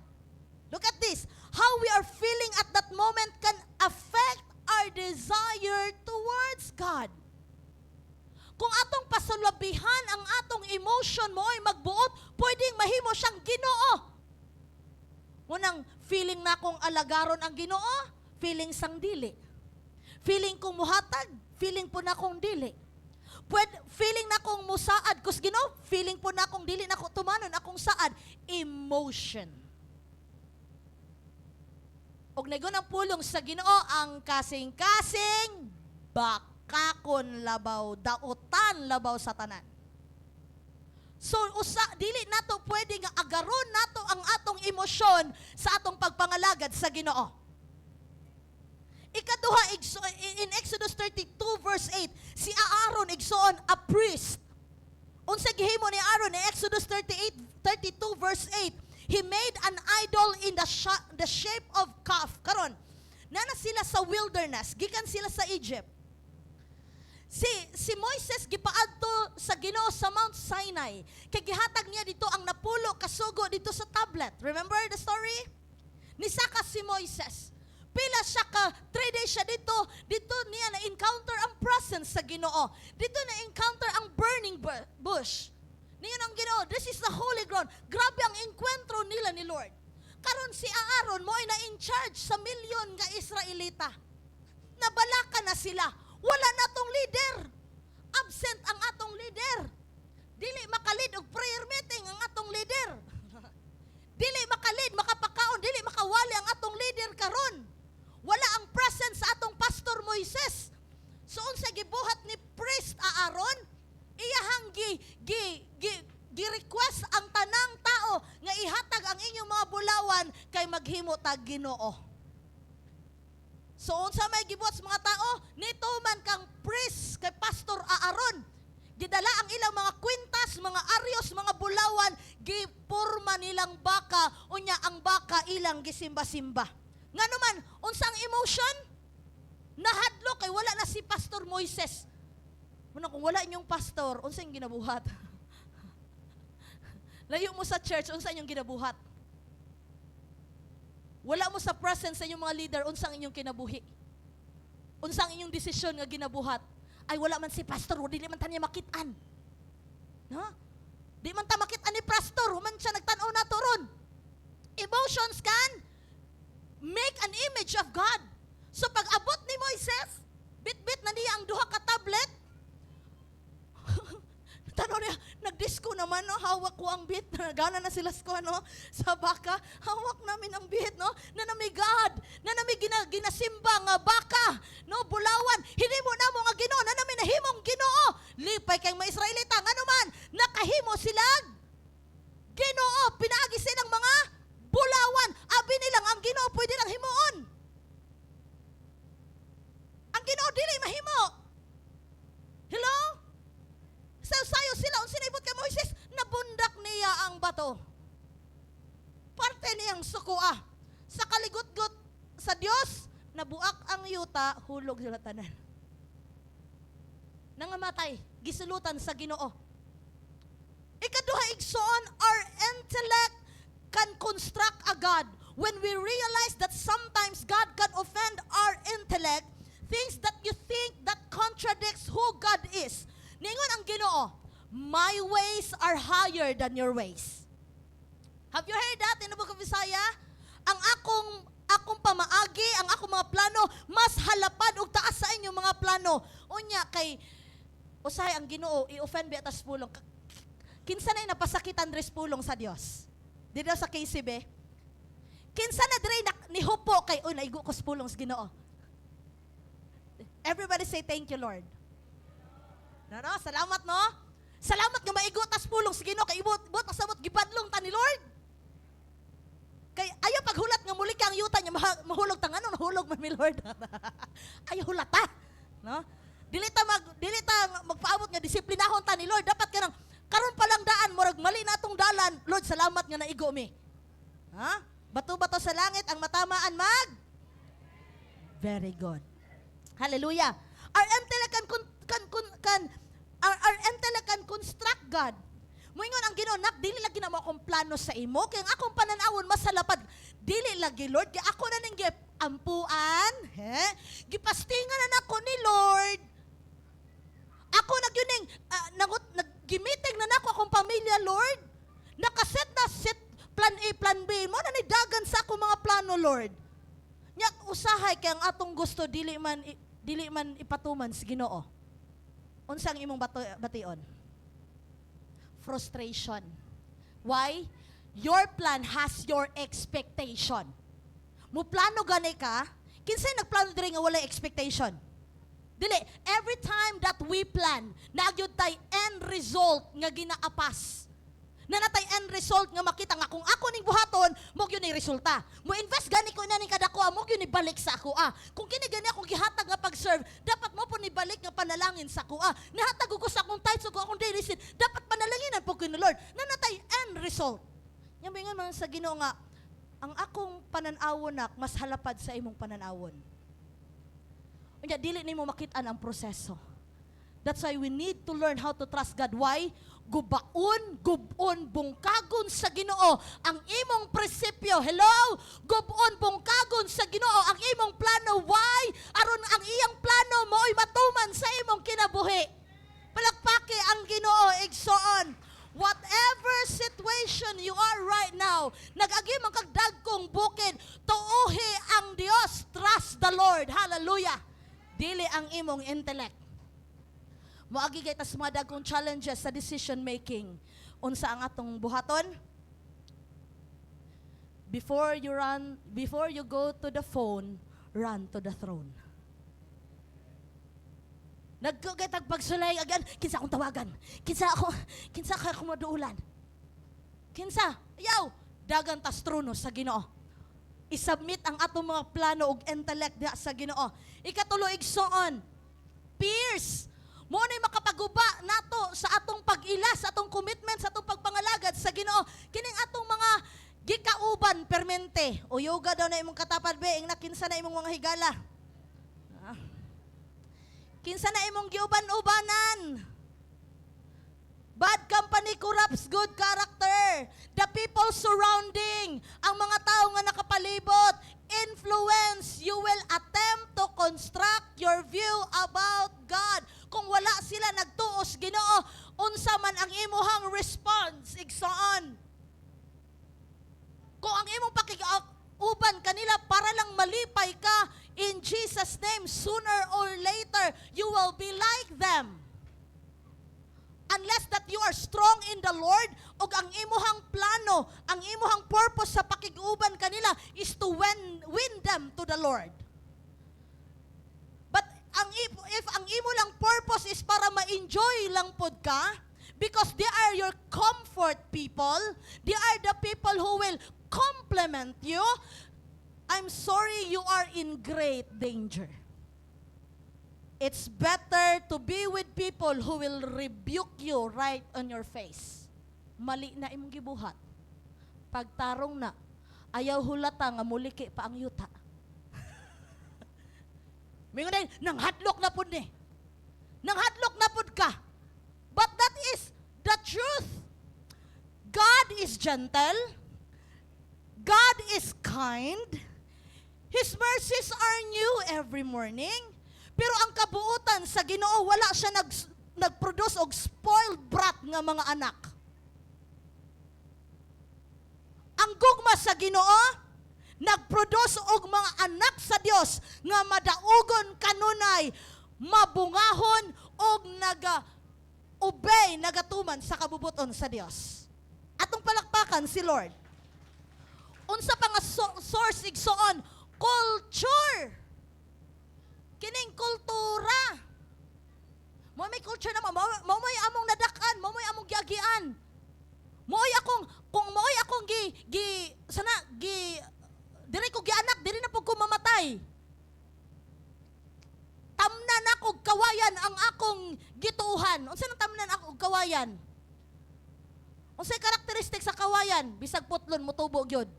Look at this. How we are feeling at that moment can affect our desire towards God. Kung atong pasulabihan ang atong emotion mo ay magbuot, pwedeng mahimo siyang Ginoo. Unang feeling na kong alagaron ang Ginoo, feeling sang dili. Feeling kong muhatag, feeling po na kong dili. Feeling na kong musaad kus Ginoo, feeling po na kong dili na ko tumanon akong saad. Emotion. Og nagon ang pulong sa Ginoo ang kasing-kasing bakakon labaw, dautan labaw sa tanan. So, dili nato pwede nga agaron nato ang atong emosyon sa atong pagpangalagad sa Ginoo. Ikaduha, in Exodus 32 verse 8, si Aaron igsoon a priest. Unsa gihimo ni Aaron in Exodus 32 verse 8, he made an idol in the shape of calf. Karon, nana sila sa wilderness, gikan sila sa Egypt. Si Moises gipaadto sa Ginoo sa Mount Sinai. Kay gihatag niya dito ang napulo kasugo dito sa tablet. Remember the story? Nisaka si Moises. Pila siya ka 3 days siya dito niya na-encounter ang presence sa Ginoo. Dito na-encounter ang burning bush. Niya ang Ginoo, this is the holy ground. Grabe ang enkwentro nila ni Lord. Karon si Aaron mo ay na in charge sa milyon nga Israelita. Nabalaka na sila. Wala na tong leader. Absent ang atong leader. Dili makalid og prayer meeting ang atong leader. Dili makalid, makapakaon, dili makawali ang atong leader karon. Wala ang presence sa atong pastor Moises. So unsa gibuhat ni priest Aaron? Iyahang gi-request ang tanang tao nga ihatag ang inyong mga bulawan kay maghimo tag Ginoo. So, unsa may gibuhat sa mga tao, nito man kang priest kay Pastor Aaron. Gidala ang ilang mga kwintas, mga aryos, mga bulawan, gipurma nilang baka, unya ang baka ilang gisimba-simba. Ngano man, unsang emotion? Nahadlo kay wala na si Pastor Moises. Muna kung wala inyong pastor, unsang ginabuhat? Layo mo sa church, unsa inyong ginabuhat? Wala mo sa presence sa inyong mga leader, unsang inyong kinabuhi. Unsang inyong desisyon nga ginabuhat. Ay wala man si pastor, dili man tanya makitaan. No? Di man ta makitaan ni pastor, human siya nagtanaw na turon. Emotions can make an image of God. So pag abot ni Moises, bit-bit na niya ang duha ka tablet. Tanaw niya, nagdisko naman, no? Hawak ko ang bit. Gana na sila sa baka. Hawak namin ang bit, no? Na namigad, na nami ginasimba nga baka, no? Bulawan, hinimo na mo nga Ginoo, na nami nahimong Ginoo. Lipay kay mga Israelita, ano man, nakahimo sila Ginoo, pinaagi silang mga bulawan. Abi nilang ang Ginoo pwede lang himuon. Ang Ginoo dili mahimo. Hello? Sayo sila, sinibot kay Moises, nabundak niya ang bato. Parte niyang sukua. Sa kaligot-got sa Dios, nabuak ang yuta, hulog sila tanan. Nangamatay, gisulutan sa Ginoo. Ikaduha igsoon, our intellect can construct a God. When we realize that sometimes God can offend our intellect, things that you think that contradicts who God is. Ningon ang Ginoo, my ways are higher than your ways. Have you heard that in the book of Isaiah? Ang akong pamaagi, ang akong mga plano, mas halapad ug taas sa inyong mga plano. Unya kay usahay ang Ginoo, i-offend bi atas pulong. Kinsa na napasakitan dres pulong sa Dios? Di daw sa KCB. Kinsa na dire nihupo kay oy naigo ko sa pulong sa Ginoo. Everybody say thank you, Lord. No, salamat, no? Salamat nga maigo tas pulong sa Ginoo kay ibot pasabot gibadlong ta ni Lord. Kay ayo paghulat nga muli kang yuta nya mahulog tang ano nahulog man mi Lord. Ayo hulata, no? Dili ta magpaabot nga disiplinahon ta ni Lord. Dapat kanang karon pa lang daan murag mali na atong dalan. Lord, salamat nga naigo mi. Ha? Bato-bato sa langit ang matamaan Very good. Hallelujah. Our intellect our intellect can construct God. Moingon ang Ginoo, nak dili lagi na mo akong plano sa imo kay ang akong pananawon masalapad. Dili lagi Lord kay ako na ning ampuan, gipastingan na nako ni Lord. Ako nagyuning nagimiting na nako akong pamilya, Lord. Nakaset na set plan A, plan B. Mo na ni dagan sa akong mga plano, Lord. Nya usahay kay ang atong gusto dili man ipatuman sa Ginoo. Unsang imong bation? Frustration. Why? Your plan has your expectation. Mo plano gani ka, kinsay nagplano diri nga walay expectation? Dili, every time that we plan, nagyud tay end result nga ginaapas. Na natay end result nga makita nga kung ako ning buhaton, mo gyud ni resulta. Mo invest gani ko ning kadako, mo gyud ni balik sa ako. Kung kini gani akong gihatag nga pag-serve, dapat mo po ni balik nga panalangin sa ako. Nihatag ko sa akong tithes ug akong daily sin, dapat panalanginan po kini Lord. Na natay end result. Nya mingon man sa Ginoo nga ang akong pananawon nak mas halapad sa imong pananawon. Unya dili nimo makit-an ang proseso. That's why we need to learn how to trust God. Why? Gubon, bungkagon sa Ginoo ang imong prinsipyo. Hello? Gubon, bungkagon sa Ginoo ang imong plano. Why? Aron ang iyang plano mooy matuman sa imong kinabuhi. Palagpaki ang Ginoo, igsoon. Whatever situation you are right now, nag-agi man kag dagkong bukid, tuohi ang Dios. Trust the Lord. Hallelujah. Dili ang imong intellect. Moagi kay tas mga dagkong challenges sa decision making. Unsa ang atong buhaton? Before you go to the phone, run to the throne. Nagkagaytag pagsulay agad, kinsa akong tawagan? Kinsa ako maduulan? Kinsa? Ayaw, dagan tas trono sa Ginoo. I-submit ang atong mga plano ug intellect diha sa Ginoo. Ikatulo igsoon, peers. Mo ni makapaguba nato sa atong pag-ila, sa atong commitment, sa atong pagpangalagad sa Ginoo. Kining atong mga gikauban permente. O yoga daw na imong katapad be, ing nakinsa na imong mga higala. Kinsa na imong giuban-ubanan. Bad company corrupts good character. The people surrounding, ang mga tao nga nakapalibot, influence, you will attempt to construct your view about God. Kung wala sila nagtuos Ginoo, unsa man ang imuhang response, igsoon. Kung ang imong pakikauban kanila para lang malipay ka, in Jesus' name, sooner or later, you will be like them. unless that you are strong in the Lord, ug ang imuhang plano, ang imuhang purpose sa pakiguban kanila is to win them to the Lord. But if ang imo lang purpose is para ma-enjoy lang pod ka, because they are your comfort people, they are the people who will compliment you, I'm sorry, you are in great danger. It's better to be with people who will rebuke you right on your face. Mali na imong gibuhat. Pagtarong na, ayaw hulata nga muliki pa ang yuta. Mingon na, nanghadlok na pud ni. Nanghadlok na pud ka. But that is the truth. God is gentle. God is kind. His mercies are new every morning. Pero ang kabuutan sa Ginoo, wala siya nag-produce og spoiled brat nga mga anak. Ang gugma sa Ginoo, nag-produce og mga anak sa Dios nga madaugon kanunay, mabungahon og naga-obey, nagatuman sa kabubuton sa Dios. Atong palakpakan si Lord. Unsa pa nga source igsoon? Culture. Kining kultura. Mo may culture naman, mo may among nadakan, mo may among giagian. Moy akong kung moy akong diri ko gianak, diri na pud ko mamatay. Tamnan ako og kawayan ang akong gituuhan. Unsa nang tamnan ako og kawayan? Unsay karakteristik sa kawayan? Bisag putlon motubo gyud.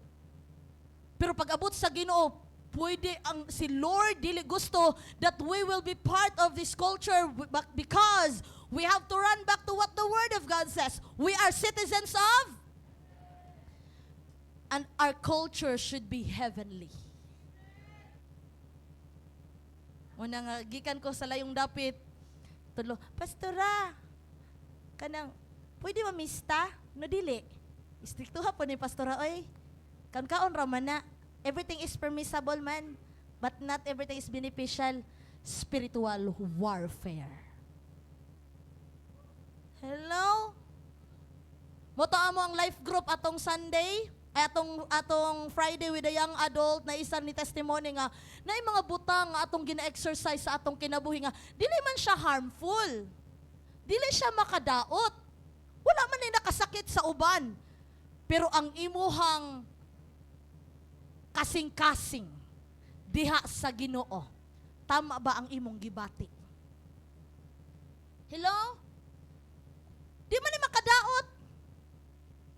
Pero pag abot sa Ginoo, pwede ang si Lord dili gusto that we will be part of this culture because we have to run back to what the Word of God says. We are citizens of, and our culture should be heavenly. Una nga, gikan ko sa layong dapit, tulo, Pastora, kanang, pwede mamista? No dili. Istriktuha po ni Pastora, oy, kaon raman na. Everything is permissible, man. But not everything is beneficial. Spiritual warfare. Hello? Motoa mo ang life group atong Sunday, ay atong Friday with the young adult na isa ni testimony nga, na yung mga butang nga atong gina-exercise sa atong kinabuhi nga, dili man siya harmful. Dili siya makadaot. Wala man ay nakasakit sa uban. Pero ang imuhang kasing-kasing diha sa Ginoo, tama ba ang imong gibati? Hello? Di man ni makadaot.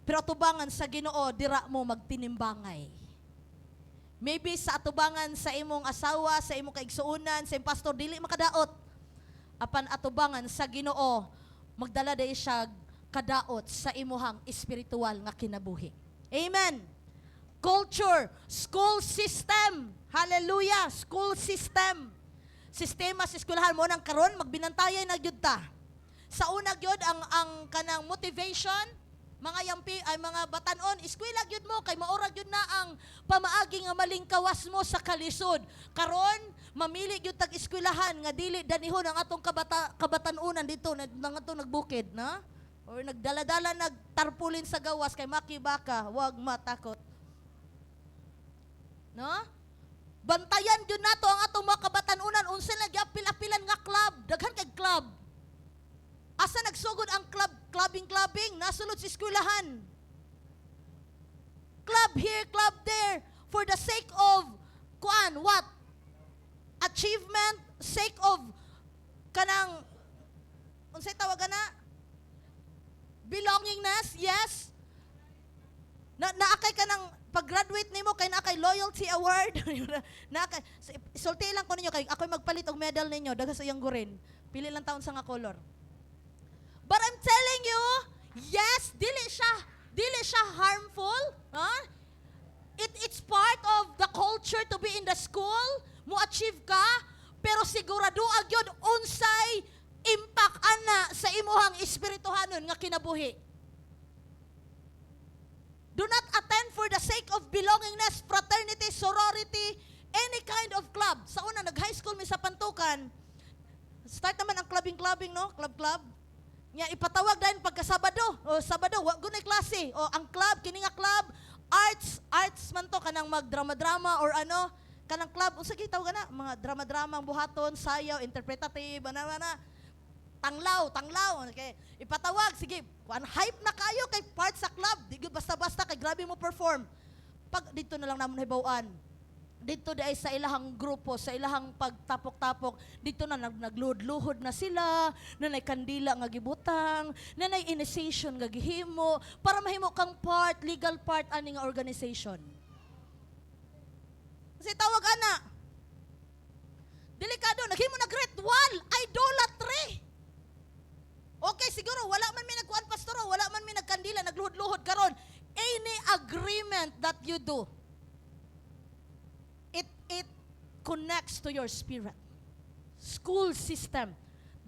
Pero atubangan sa Ginoo, dira mo magtinimbangay. Maybe sa atubangan sa imong asawa, sa imong kaigsuunan, sa imong pastor, dili makadaot. Apan atubangan sa Ginoo, magdala day siya kadaot sa imuhang espiritual nga kinabuhi. Amen. Culture, school system. Hallelujah, school system. Sistema sa eskwelahan mo nang karon magbinantayan na gyud ta. Sa una gyud ang kanang motivation, mga yampi ay mga batanon, eskwela gyud mo kay maura gyud na ang pamaagi nga malingkawas mo sa kalisod. Karon mamili gyud tag eskwelahan nga dili danihon ang atong kabatanunan dito nang atong nagbukid, na? Or nagdala-dala nagtarpulin sa gawas kay makibaka, wag matakot. No? Bantayan yun nato ang atong mga kabatanunan. Unsa nag-apil-apilan nga club. Daghan kay club. Asa nagsugod ang clubbing, nasulod sa eskwelahan. Club here, club there, for the sake of, what? Achievement, sake of, kanang, unsay tawagan na? Belongingness, yes. Naakay ka ng, pag-graduate nimo kay naakay loyalty award. Sulti lang ko ninyo kay ako'y magpalit og medal ninyo daghang sa iyang gurin. Pili lang taon sa nga color. But I'm telling you, yes, dili siya harmful, huh? It's part of the culture to be in the school, mo achieve ka, pero sigurado agyod unsay impact ana sa imuhang espirituhanon nga kinabuhi. Do not attend for the sake of belongingness, fraternity, sorority, any kind of club. Sa una, nag-high school mi sa Pantukan. Start naman ang clubbing, no? Club. Nya ipatawag dahil pagka Sabado. O Sabado, wa gunay klase. O ang club, kini nga club, arts man to, kanang magdrama-drama or ano, kanang club, unsa gyud tawag na, mga drama-drama ang buhaton, sayaw, interpretative, ana tanglaw. Okay. Ipatawag, sige, hype na kayo kay part sa club. Di gyud basta-basta kay grabe mo perform. Pag dito na lang namon hibaw-an. Dito ay sa ilahang grupo, sa ilahang pagtapok-tapok, dito na nagluhod-luhod na sila, nanay kandila nga gibutang, nanay initiation nga gihimo, para mahimo kang part, legal part ani nga organization. Kasi tawag ana, delikado, naghimo na ritual, idolatry. Okay, siguro, wala man may nagkuhan pastoro, wala man may nagkandila, nagluhod-luhod karon. Any agreement that you do, it connects to your spirit. School system.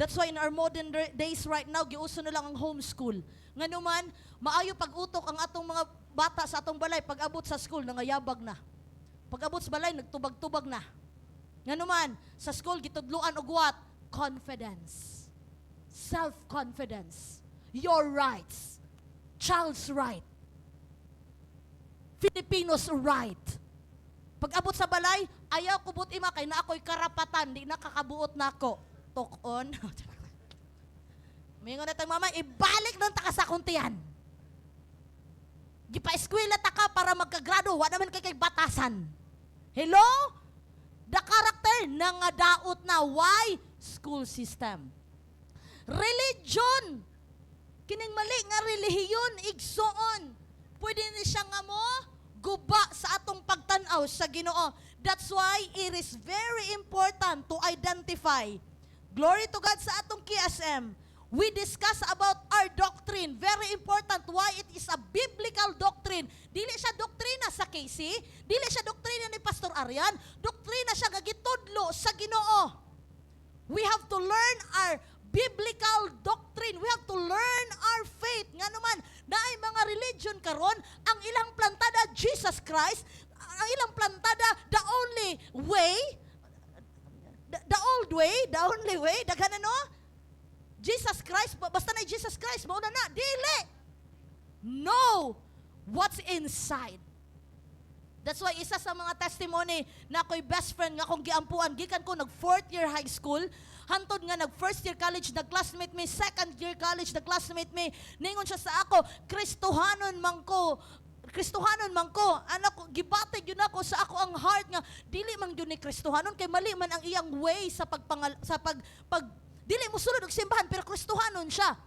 That's why in our modern days right now, giuso na lang ang homeschool. Nga naman, maayo pag-utok ang atong mga bata sa atong balay, pag-abot sa school, nangayabag na. Pag-abot sa balay, nagtubag-tubag na. Nga naman, sa school, gitudluan og what? Confidence. Self-confidence. Your rights. Child's right. Filipinos' right. Pag-abot sa balay, ayaw ko but ima kay na ako'y karapatan, di nakakabuot na ako. Tok-on. Mingon na tang mama, ibalik ng taka sa kuntian. Gipa-eskwela ta ka para magkagrado, wa naman kay batasan. Hello? The character ng daot na why? School system. Religion. Kining mali nga relihiyon, igsoon. Pwede ni siya nga mo, guba sa atong pagtanaw sa Ginoo. That's why it is very important to identify. Glory to God sa atong KSM. We discuss about our doctrine. Very important why it is a biblical doctrine. Dili siya doktrina sa KC, dili siya doktrina ni Pastor Arian, doktrina siya gagitudlo sa Ginoo. We have to learn our biblical doctrine. We have to learn our faith. Nga naman, naay mga religion karon, ang ilang plantada, Jesus Christ, ang ilang plantada, the only way, the only way, daghan ano? Jesus Christ, basta na Jesus Christ, mauna na, dili. No, what's inside. That's why isa sa mga testimony na ako'y best friend nga akong giampuan, gikan ko nag 4th year high school, hantod nga nag 1st year college, nag-classmate me, 2nd year college, nag-classmate me, ningon siya sa ako, Kristohanon man ko, anak ko, gibatid yun ako sa ako ang heart nga, dili man yun ni Kristohanon, kay mali man ang iyang way sa dili mo sulod og simbahan, pero Kristohanon siya.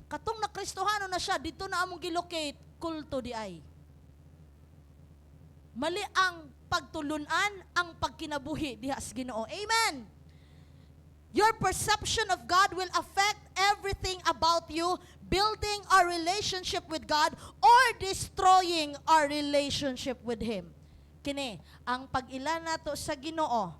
Katong na Kristohanon na siya, dito na among gilocate, kulto di ay. Mali ang pagtulunan, ang pagkinabuhi diha sa Ginoo. Amen. Your perception of God will affect everything about you, building our relationship with God or destroying our relationship with Him. Kini, ang pag-ila nato sa Ginoo,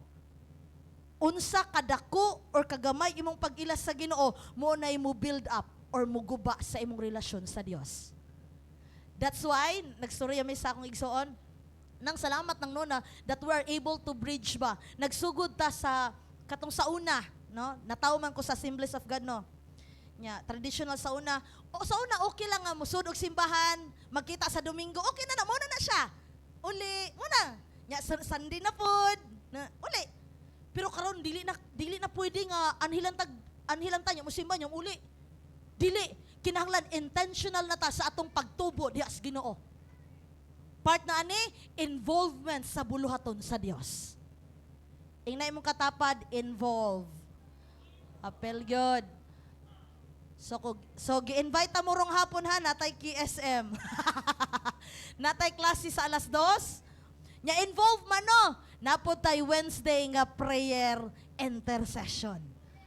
unsa kadako or kagamay imong pag-ila sa Ginoo, mo na mo build up or muguba sa imong relasyon sa Dios. That's why, nagstorya may sa akong igsoon, nang salamat ng nona that we are able to bridge ba. Nagsugod ta sa katong sauna, no? Nataw man ko sa Assemblies of God, no? Nya, traditional sauna. O sauna okay lang nga musud og simbahan, magkita sa Domingo, okay na mo na siya. Uli, muna. Nya Sunday na pod, na uli. Pero karon dili na pwede nga anhilan ta nya musimba nya uli. Dili kinahanglan intentional na ta sa atong pagtubo diha sa Ginoo. Part na ani, involvement sa buluhaton sa Dios. Ingnay mong katapad, involve. Apel yun. So gi-invite mo rong hapon ha, natay KSM. Natay klase sa alas 2. Nya involve man no. Napod tay Wednesday nga prayer intercession.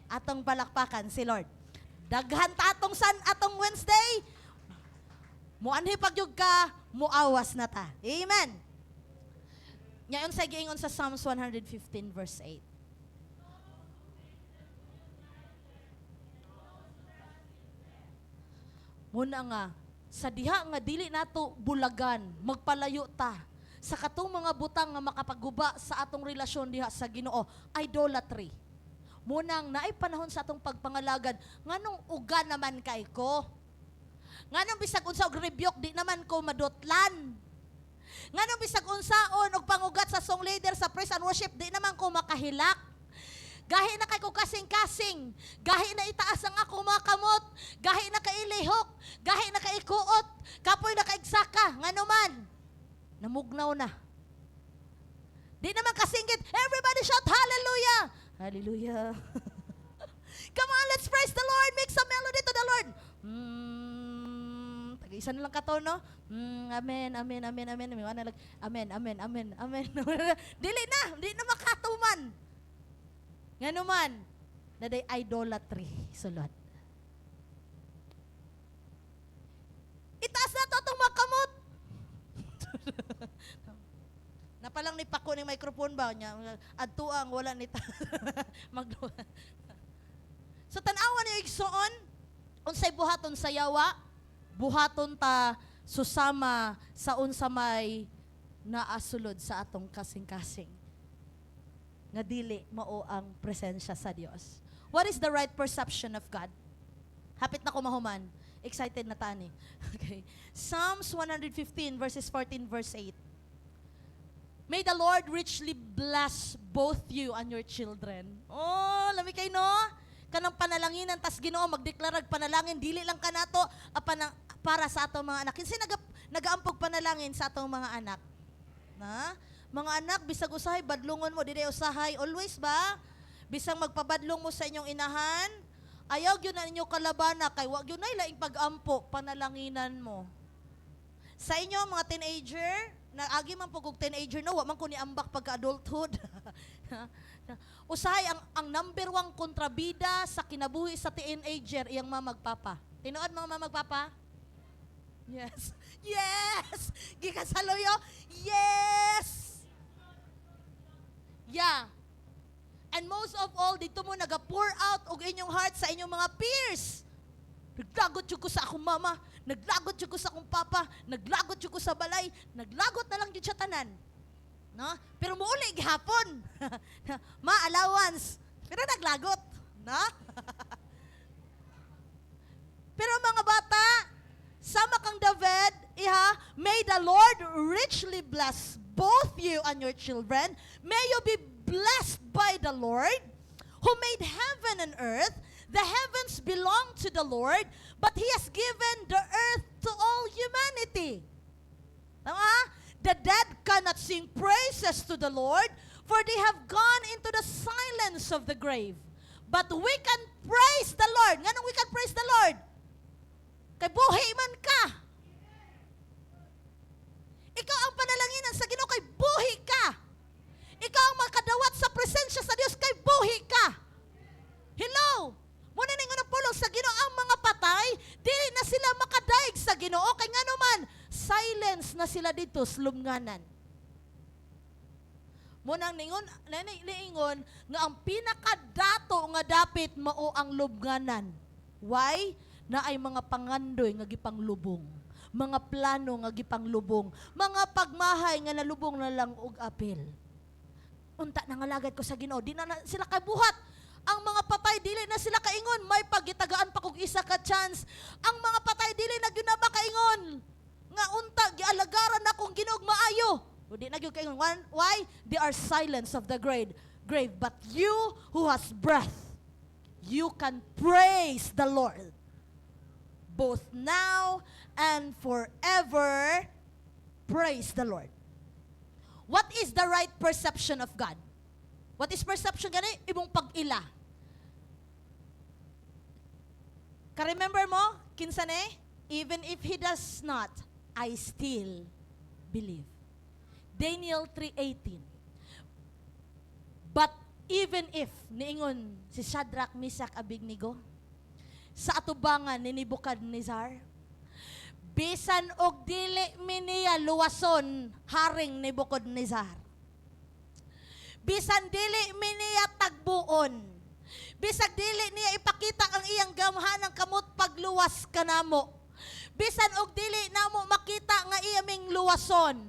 Atong palakpakan si Lord. Daghan ta atong Wednesday. Muanhi pagyug ka, muawas na ta. Amen. Ngayon sa giingon sa Psalms 115 verse 8. Muna nga, sa diha nga dili nato bulagan, magpalayo ta sa katong mga butang nga makapaguba sa atong relasyon diha sa Ginoo, idolatry. Munang naay panahon sa atong pagpangalagad, nganong uga naman kay ko? Nganong bisag unsa og rebuke, di naman ko madotlan? Nganong bisag unsaon og pangugat sa song leader sa praise and worship, di naman ko makahilak? Gahi na kay ko kasing-kasing, gahi na itaas ang ako mga kamot, gahi na kailihok, gahi na kaikuot, kapoy na kaigsaka, nganuman, namugnaw na. Di naman kasinggit, everybody shout hallelujah! Hallelujah. Come on, let's praise the Lord, make some melody to the Lord. Isa na lang kato, no? Amen, amen, amen, amen, amen, amen, amen, amen, amen. Dili na makatuman. Nga naman, na day idolatry, sulod. Itaas na to itong mga kamot. Napalang ni Pako ng microphone ba niya? Adtuang, wala ni magluwa. So, tanawan niyo igsoon, unsay buhaton sa yawa, buhaton ta susama sa unsa may naasulod sa atong kasing-kasing. Nga dili mao ang presensya sa Dios. What is the right perception of God? Hapit na ko mahuman. Excited na tani. Okay. Psalms 115 verses 14 verse 8. May the Lord richly bless both you and your children. Oh, lami kay no? Kanang panalanginan tas Ginoo magdeklarag panalangin dili lang kanato para sa atong mga anak. Kinsa nagaampog panalangin sa atong mga anak? Na? Mga anak, bisag usahay badlungon mo dili usahay always ba? Bisang magpabadlong mo sa inyong inahan, ayaw gyud na ninyo kalabana kay wa gyud nay laing pag-ampo panalanginan mo. Sa inyo mga teenager, naagi man pugog teenager no, wa man ko ni ambak pagka adulthood. Usahay ang number 1 kontrabida sa kinabuhi sa teenager iyang mamagpapa. Tinuod mga mamagpapa? Yes. Yes! Gikan sa loyo? Yes! Yeah. And most of all, dito mo nag-pour out og inyong heart sa inyong mga peers. Naglagot yun ko sa akong mama, naglagot yun ko sa akong papa, naglagot yun ko sa balay, naglagot na lang yun siya tanan. No? Pero muuli gihapon. Ma-allowance. Pero naglagot. No? Pero mga bata, sama kang David, may the Lord richly bless both you and your children. May you be blessed by the Lord, who made heaven and earth. The heavens belong to the Lord, but He has given the earth to all humanity. Tama? The dead cannot sing praises to the Lord, for they have gone into the silence of the grave. But we can praise the Lord. Nganong we can praise the Lord? Kay buhi man ka. Ikaw ang panalanginan sa Ginoo kay buhi ka. Ikaw ang makadawat sa presensya sa Dios kay buhi ka. Hello. Muna ning unang pulong sa Ginoo ang mga patay, dili na sila makadaig sa Ginoo kay nganuman silence na sila dito slumnganan. Munang ningon nga ang pinakadato nga dapit mao ang lubnganan. Why? Na ay mga pangandoy nga gipanglubong, mga plano nga gipanglubong, mga pagmahay nga nalubong na lang og apil. Unta nangalagad ko sa Ginoo, di na sila kabuhat. Ang mga patay dili na sila kaingon, may pagitagaan pa kog isa ka chance. Ang mga patay dili na gyud na makaingon nga unta gialagaran akong Ginoo maayo. O di na gyud kaingon. Why? They are silence of the grave. But you who has breath, you can praise the Lord both now and forever. Praise the Lord. What is the right perception of God? What is perception gani? Imong pag-ila. Ka-remember mo? Kinsa ne? Even if He does not, I still believe. Daniel 3:18. But even if, niingon si Shadrach, Meshach, Abednego, sa atubangan ni Nebuchadnezzar, bisan og dili miniya luwason haring Nebuchadnezzar. Bisan dili miniya tagbuon. Bisag dili niya ipakita ang iyang gamhanang kamot pagluwas kanamo. Bisan og dili namo makita nga iyaming luwason.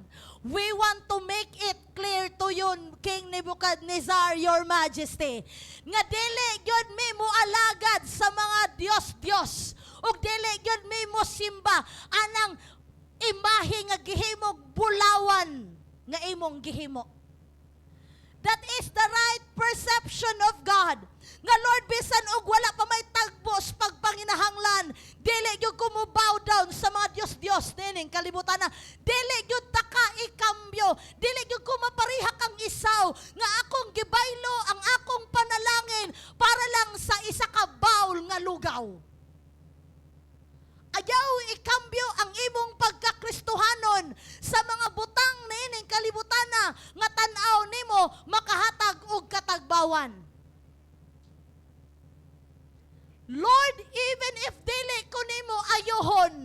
We want to make it declare to yun, King Nebuchadnezzar, your majesty, nga dili yun mi mo alagad sa mga Diyos, ug dili yun mi mo simba anang imahe nga gihimog bulawan nga imong gihimo. That is the right perception of God. Nga Lord, bisan og wala pa may tagbos pagpanginahanglan, dili gyud ko mo bow down sa mga Diyos nining kalibutan na. Dili gyud ta ka ikambyo, dili gyud ko maparihak ang isaw nga akong gibaylo ang akong panalangin para lang sa isa ka bowl nga lugaw. Ayaw ikambyo ang imong pagkakristohanon sa mga butang nining kalibutan na nga tan-aw nimo makahatag og katagbawan. Lord, even if dili ko nimo ayohon,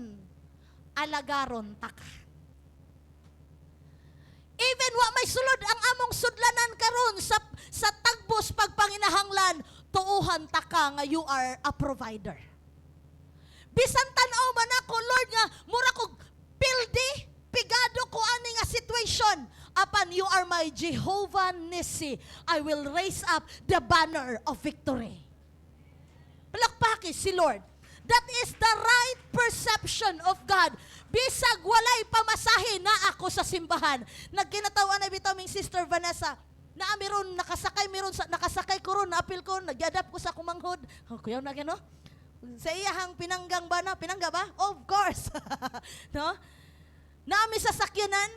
alagaron ta ka. Even wa may sulod ang among sudlanan karon sa tagbos pagpanginahanglan, tuuhan ta ka nga you are a provider. Bisan tan-aw man ako, Lord, nga mura kog pildi, pigado ko ani nga situation. Apan you are my Jehovah Nissi. I will raise up the banner of victory. Palakpaki si Lord. That is the right perception of God. Bisag walay pamasahe na ako sa simbahan. Nagkinatawa na bitaw ming Sister Vanessa. Na meron nakasakay ko ron, naapil ko, nagyadap ko sa kumanghod. Oh, kuyaw na gano? Sa iyahang pinanggang ba na? Pinangga ba? Of course. No? Naami sa sakyanan,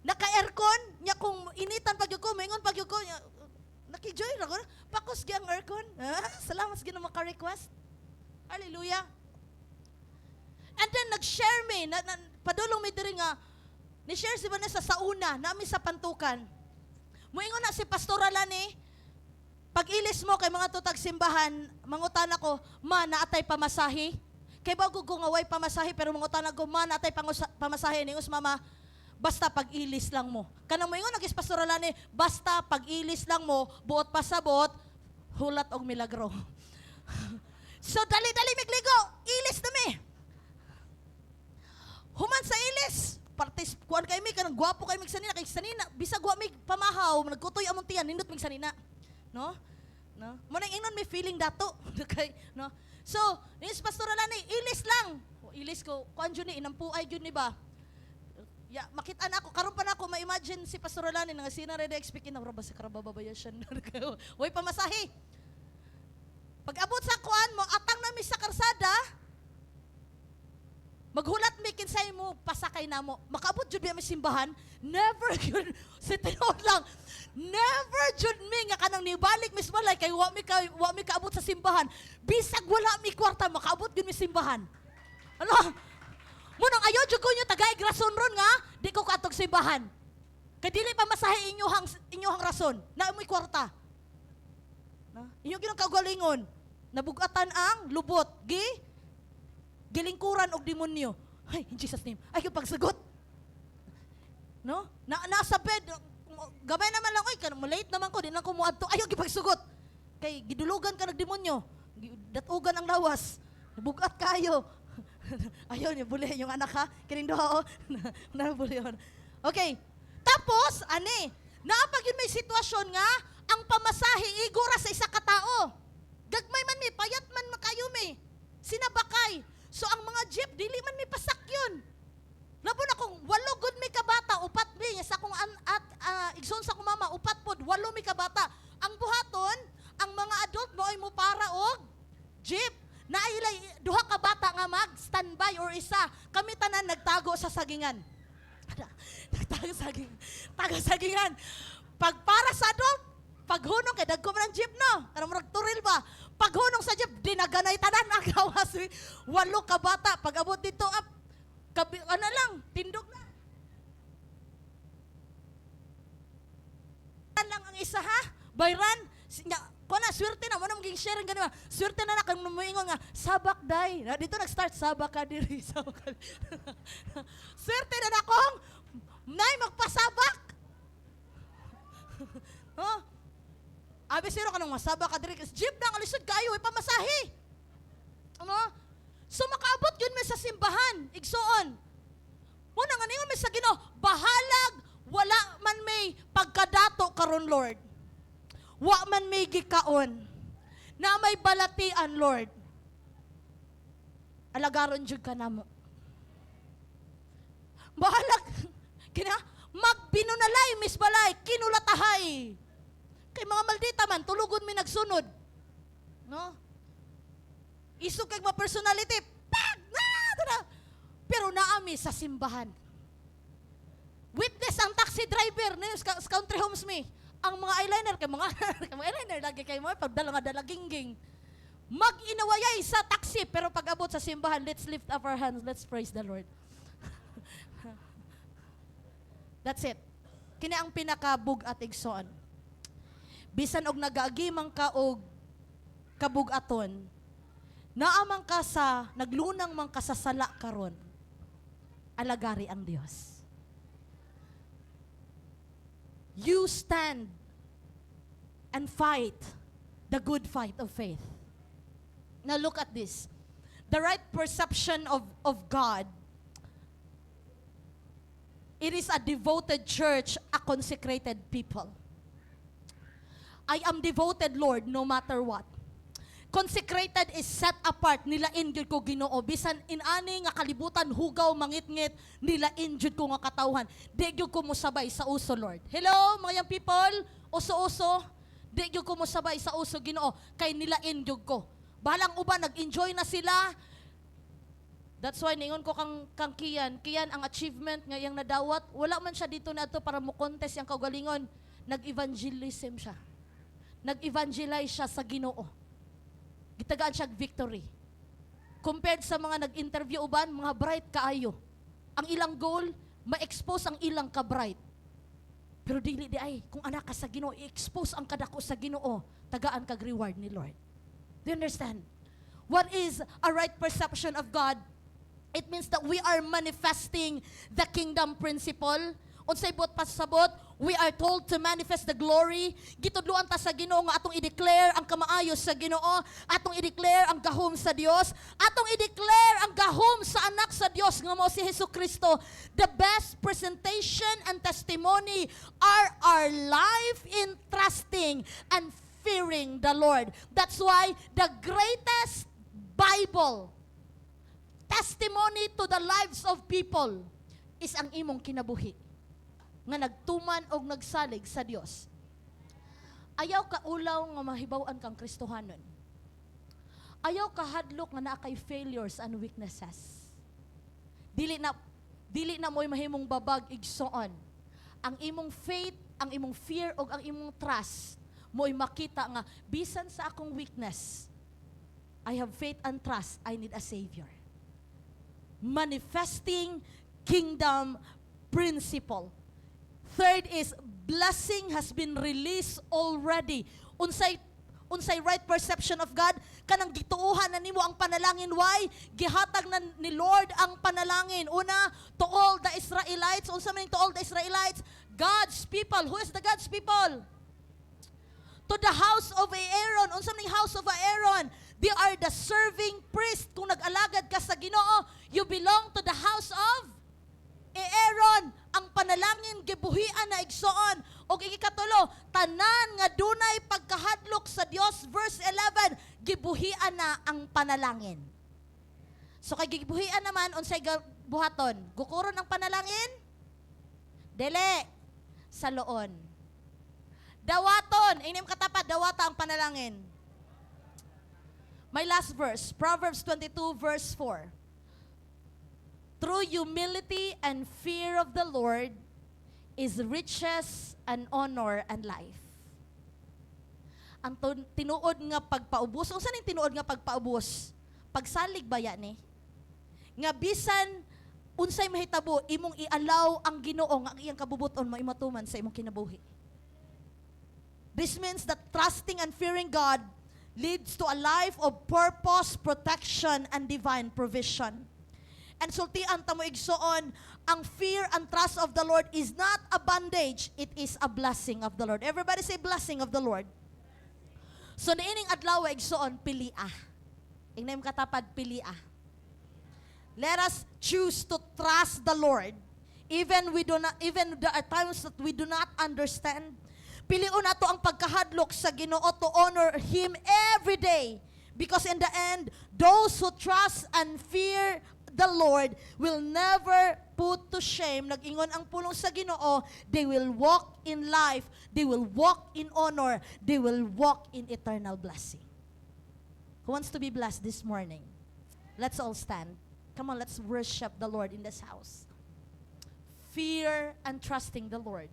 naka-aircon, nya kung initan pag ko, maingon pag ko, nakijoy na ko, pakos gyang aircon. Salamat sa ginang maka-request. Hallelujah. And then nag-share me, padulong mi diri nga, ni-share si Vanessa sa una, naami sa pantukan. Moingon na si Pastora Lani, pag-ilis mo kay mga tutag simbahan, mangutan ako, ma, naatay pamasahe. Kay bago ko nga way pamasahe, pero mangutan ako, ma, naatay pamasahe. Ningus, mama, basta pag-ilis lang mo. Kanang mo yung nagis pastoralani, basta pag-ilis lang mo, buot pasabot, hulat og milagro. So, dali-dali migligo, ilis na mi. Human sa ilis, partis, kuhan kay mi, kanang gwapo kay mi sanina, kay sanina, bisag wa mi pamahaw, nagkutoy among tiyan, nindot mi sanina. No? No? Muna ingnon may feeling dato. Okay, no? So, nis pastora Lani, ilis lang. O, ilis ko, kuan jud ni inampuay jud ni ba? Ya, makita na ako, karon pa na ako ma-imagine si Pastor Lani nga sina ready expecting na sa karababaya siya. Way pamasahe. Pag abot sa kuan mo, atang na mi sa karsada, maghulat mi kinsay mo, pasakay na mo. Makaabot jud mi simbahan, never yun, si tinod lang, never jud mi nga kanang nibalik mis balay, kay wa mi kaabot sa simbahan. Bisag wala mi kwarta, makaabot yun mi simbahan. Ano? Munang ayaw jud ko nyo tagay rason ron nga, di ko katog simbahan. Kay dili pa masahe inyong rason, na mi kwarta. No? Inyong ginang nabugatan ang lubot, gilingkuran og demonyo. Ay, in Jesus name. Ay, yung pagsagot. No? Nasa bed, gabay naman lang, late naman ko, di na ko muadto. Ayaw, gipagsugot. Kay, gidulugan ka ng demonyo. Datugan ang lawas. Nabugat kayo. Ayaw, buli yung anak ha. Kining doha, nabuli yun. Okay. Tapos, naapag yun may sitwasyon nga, ang pamasahe, igura sa isa katao. Gagmay man payat man makayo sinabakay. So ang mga jeep, dili man may pasak yun. Labo na kung 8 good may kabata, 4 mi, sa kung igsoon sa kong mama, 4 pod, 8 may kabata. Ang buhaton, ang mga adult mo ay mo para og jeep. Nailay, 2 ka bata nga mag-standby or isa. Kami tanan nagtago sa sagingan. Tago sagingan. Pag para sa adult, paghunong kay dagko man ang jeep no. Kanang murag turil ba? Paghunong sa jeep, dinaganay tanan ang gawas. 8 ka bata, pag abot dito up, tindog na. Lang ang isa ha, bayran, kuna swerte na mo na maging sharing ganun. Swerte na kang muingon nga sabak day. Dito nag-start sabak ka diri, sabak ka. Swerte na akong nay magpasabak. Oh. Abi sino kanang masabak ka diri, jeep na alisod kayo ipamasahe. Ano? So makaabot yun may sa simbahan, igsoon. Muna nga ningon may sa Ginoo, bahalag, wala man may pagkadato karon Lord, wa man may gikaon, na may balatian Lord, alagaron jud ka namo. Bahalag, magbinunalay, misbalay, kinulatahay. Kay mga maldita man, tulugon mi nagsunod. No? Isog kay mga personality, pag! Pero naami sa simbahan. Witness ang taxi driver, sa country homes me. Ang mga eyeliner, kay mga eyeliner, lagi kayo mga pagdala-gingging. Mag-inawayay sa taxi, pero pag abot sa simbahan, let's lift up our hands, let's praise the Lord. That's it. Kini ang pinakabug at igsoon. Bisan og nagaagimang ka og kabugaton, naamang ka sa, naglunang mang kasasala karon, alagari ang Dios. You stand and fight the good fight of faith. Now look at this. The right perception of God, it is a devoted church, a consecrated people. I am devoted, Lord, no matter what. Consecrated is set apart, nilain jud ko Ginoo. Bisan inani nga kalibutan, hugaw, mangitngit, nilain jud ko nga katawhan. Di jud ko musabay sa uso, Lord. Hello, mga young people, uso-uso. Di jud ko musabay sa uso, Ginoo, kay nilain jud ko. Balang uban, nag-enjoy na sila. That's why ningon ko kang Kian ang achievement nga yang nadawat, wala man siya dito na to para mo contest yang kaugalingon. Nag-evangelism siya. Nag-evangelize siya sa Ginoo. Gitagaan siya victory. Compared sa mga nag-interview uban, mga bright kaayo. Ang ilang goal, ma-expose ang ilang ka-bright. Pero dili di ay, kung anak ka sa Ginoo, i-expose ang kadako sa Ginoo, tagaan kag reward ni Lord. Do you understand? What is a right perception of God? It means that we are manifesting the kingdom principle. Unsay bot pasabot, we are told to manifest the glory. Gitudloan ta sa Ginoo nga atong i-declare ang kamaayos sa Ginoo, atong i-declare ang gahom sa Dios, atong i-declare ang gahom sa anak sa Dios nga mao si Hesukristo. The best presentation and testimony are our life in trusting and fearing the Lord. That's why the greatest Bible testimony to the lives of people is ang imong kinabuhi nga nagtuman og nagsalig sa Dios. Ayaw ka ulaw nga mahibaw-an kang Kristohanon. Ayaw ka hadlok nga naa kay failures and weaknesses. Dili na mo'y mahimong babag igsoon. Ang imong faith, ang imong fear og ang imong trust mo'y makita nga bisan sa akong weakness, I have faith and trust, I need a Savior. Manifesting kingdom principle. Third is, blessing has been released already. Unsay right perception of God, kanang gituuhan na nimo ang panalangin. Why? Gihatag na ni Lord ang panalangin. Una, to all the Israelites. Unsa man to all the Israelites? God's people. Who is the God's people? To the house of Aaron. Unsa man house of Aaron? They are the serving priest. Kung nag-alagad ka sa Ginoo, you belong to the house of Aaron. Ang panalangin gibuhian na igsoon. O ikatulo, tanan nga dunay pagkahadlok sa Dios, verse 11, gibuhian na ang panalangin. So kay gibuhian naman, unsay buhaton? Gukuron ang panalangin? Dele, sa loon. Dawaton, inim katapat, dawata ang panalangin. My last verse, Proverbs 22 verse 4. Through humility and fear of the Lord is riches and honor and life. Ang tinuod nga pagpaubos, unsa ning tinuod nga pagpaubos? Pagsalig ba yan eh? Nga bisan unsay mahitabo, imong ialaw ang Ginoo nga ang iyang kabubuton mo imatuman sa imong kinabuhi. This means that trusting and fearing God leads to a life of purpose, protection, and divine provision. And sultian ta mo igsoon, ang fear and trust of the Lord is not a bondage, it is a blessing of the Lord. Everybody say blessing of the Lord. So niining adlaw igsoon, pilia. Ingnem katapad, pilia. Let us choose to trust the Lord Even there are times that we do not understand. Piliun nato ang pagkahadlok sa Ginoo to honor Him every day. Because in the end, those who trust and fear the Lord will never put to shame. Nag-ingon ang pulong sa Ginoo, they will walk in life, they will walk in honor, they will walk in eternal blessing. Who wants to be blessed this morning? Let's all stand. Come on, let's worship the Lord in this house. Fear and trusting the Lord.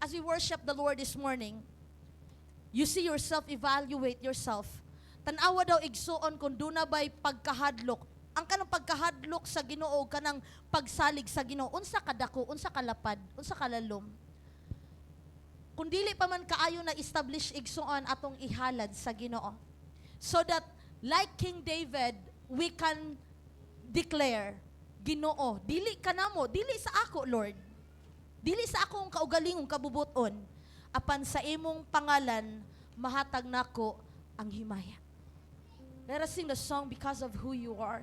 As we worship the Lord this morning, you see yourself, evaluate yourself. Tanawa daw igsuon kung duna ba'y pagkahadlok. Ang kanang pagkahadlok sa Ginoo, kanang pagsalig sa Ginoo, unsa kadako, unsa kalapad, unsa kalalom. Kung dili pa man kaayo na establish igsuon atong ihalad sa Ginoo. So that like King David, we can declare, Ginoo, dili ka namo, dili sa ako, Lord. Dili sa akong kaugalingong kabubuton, apan sa imong pangalan, mahatag nako ang himaya. Let us sing the song because of who you are.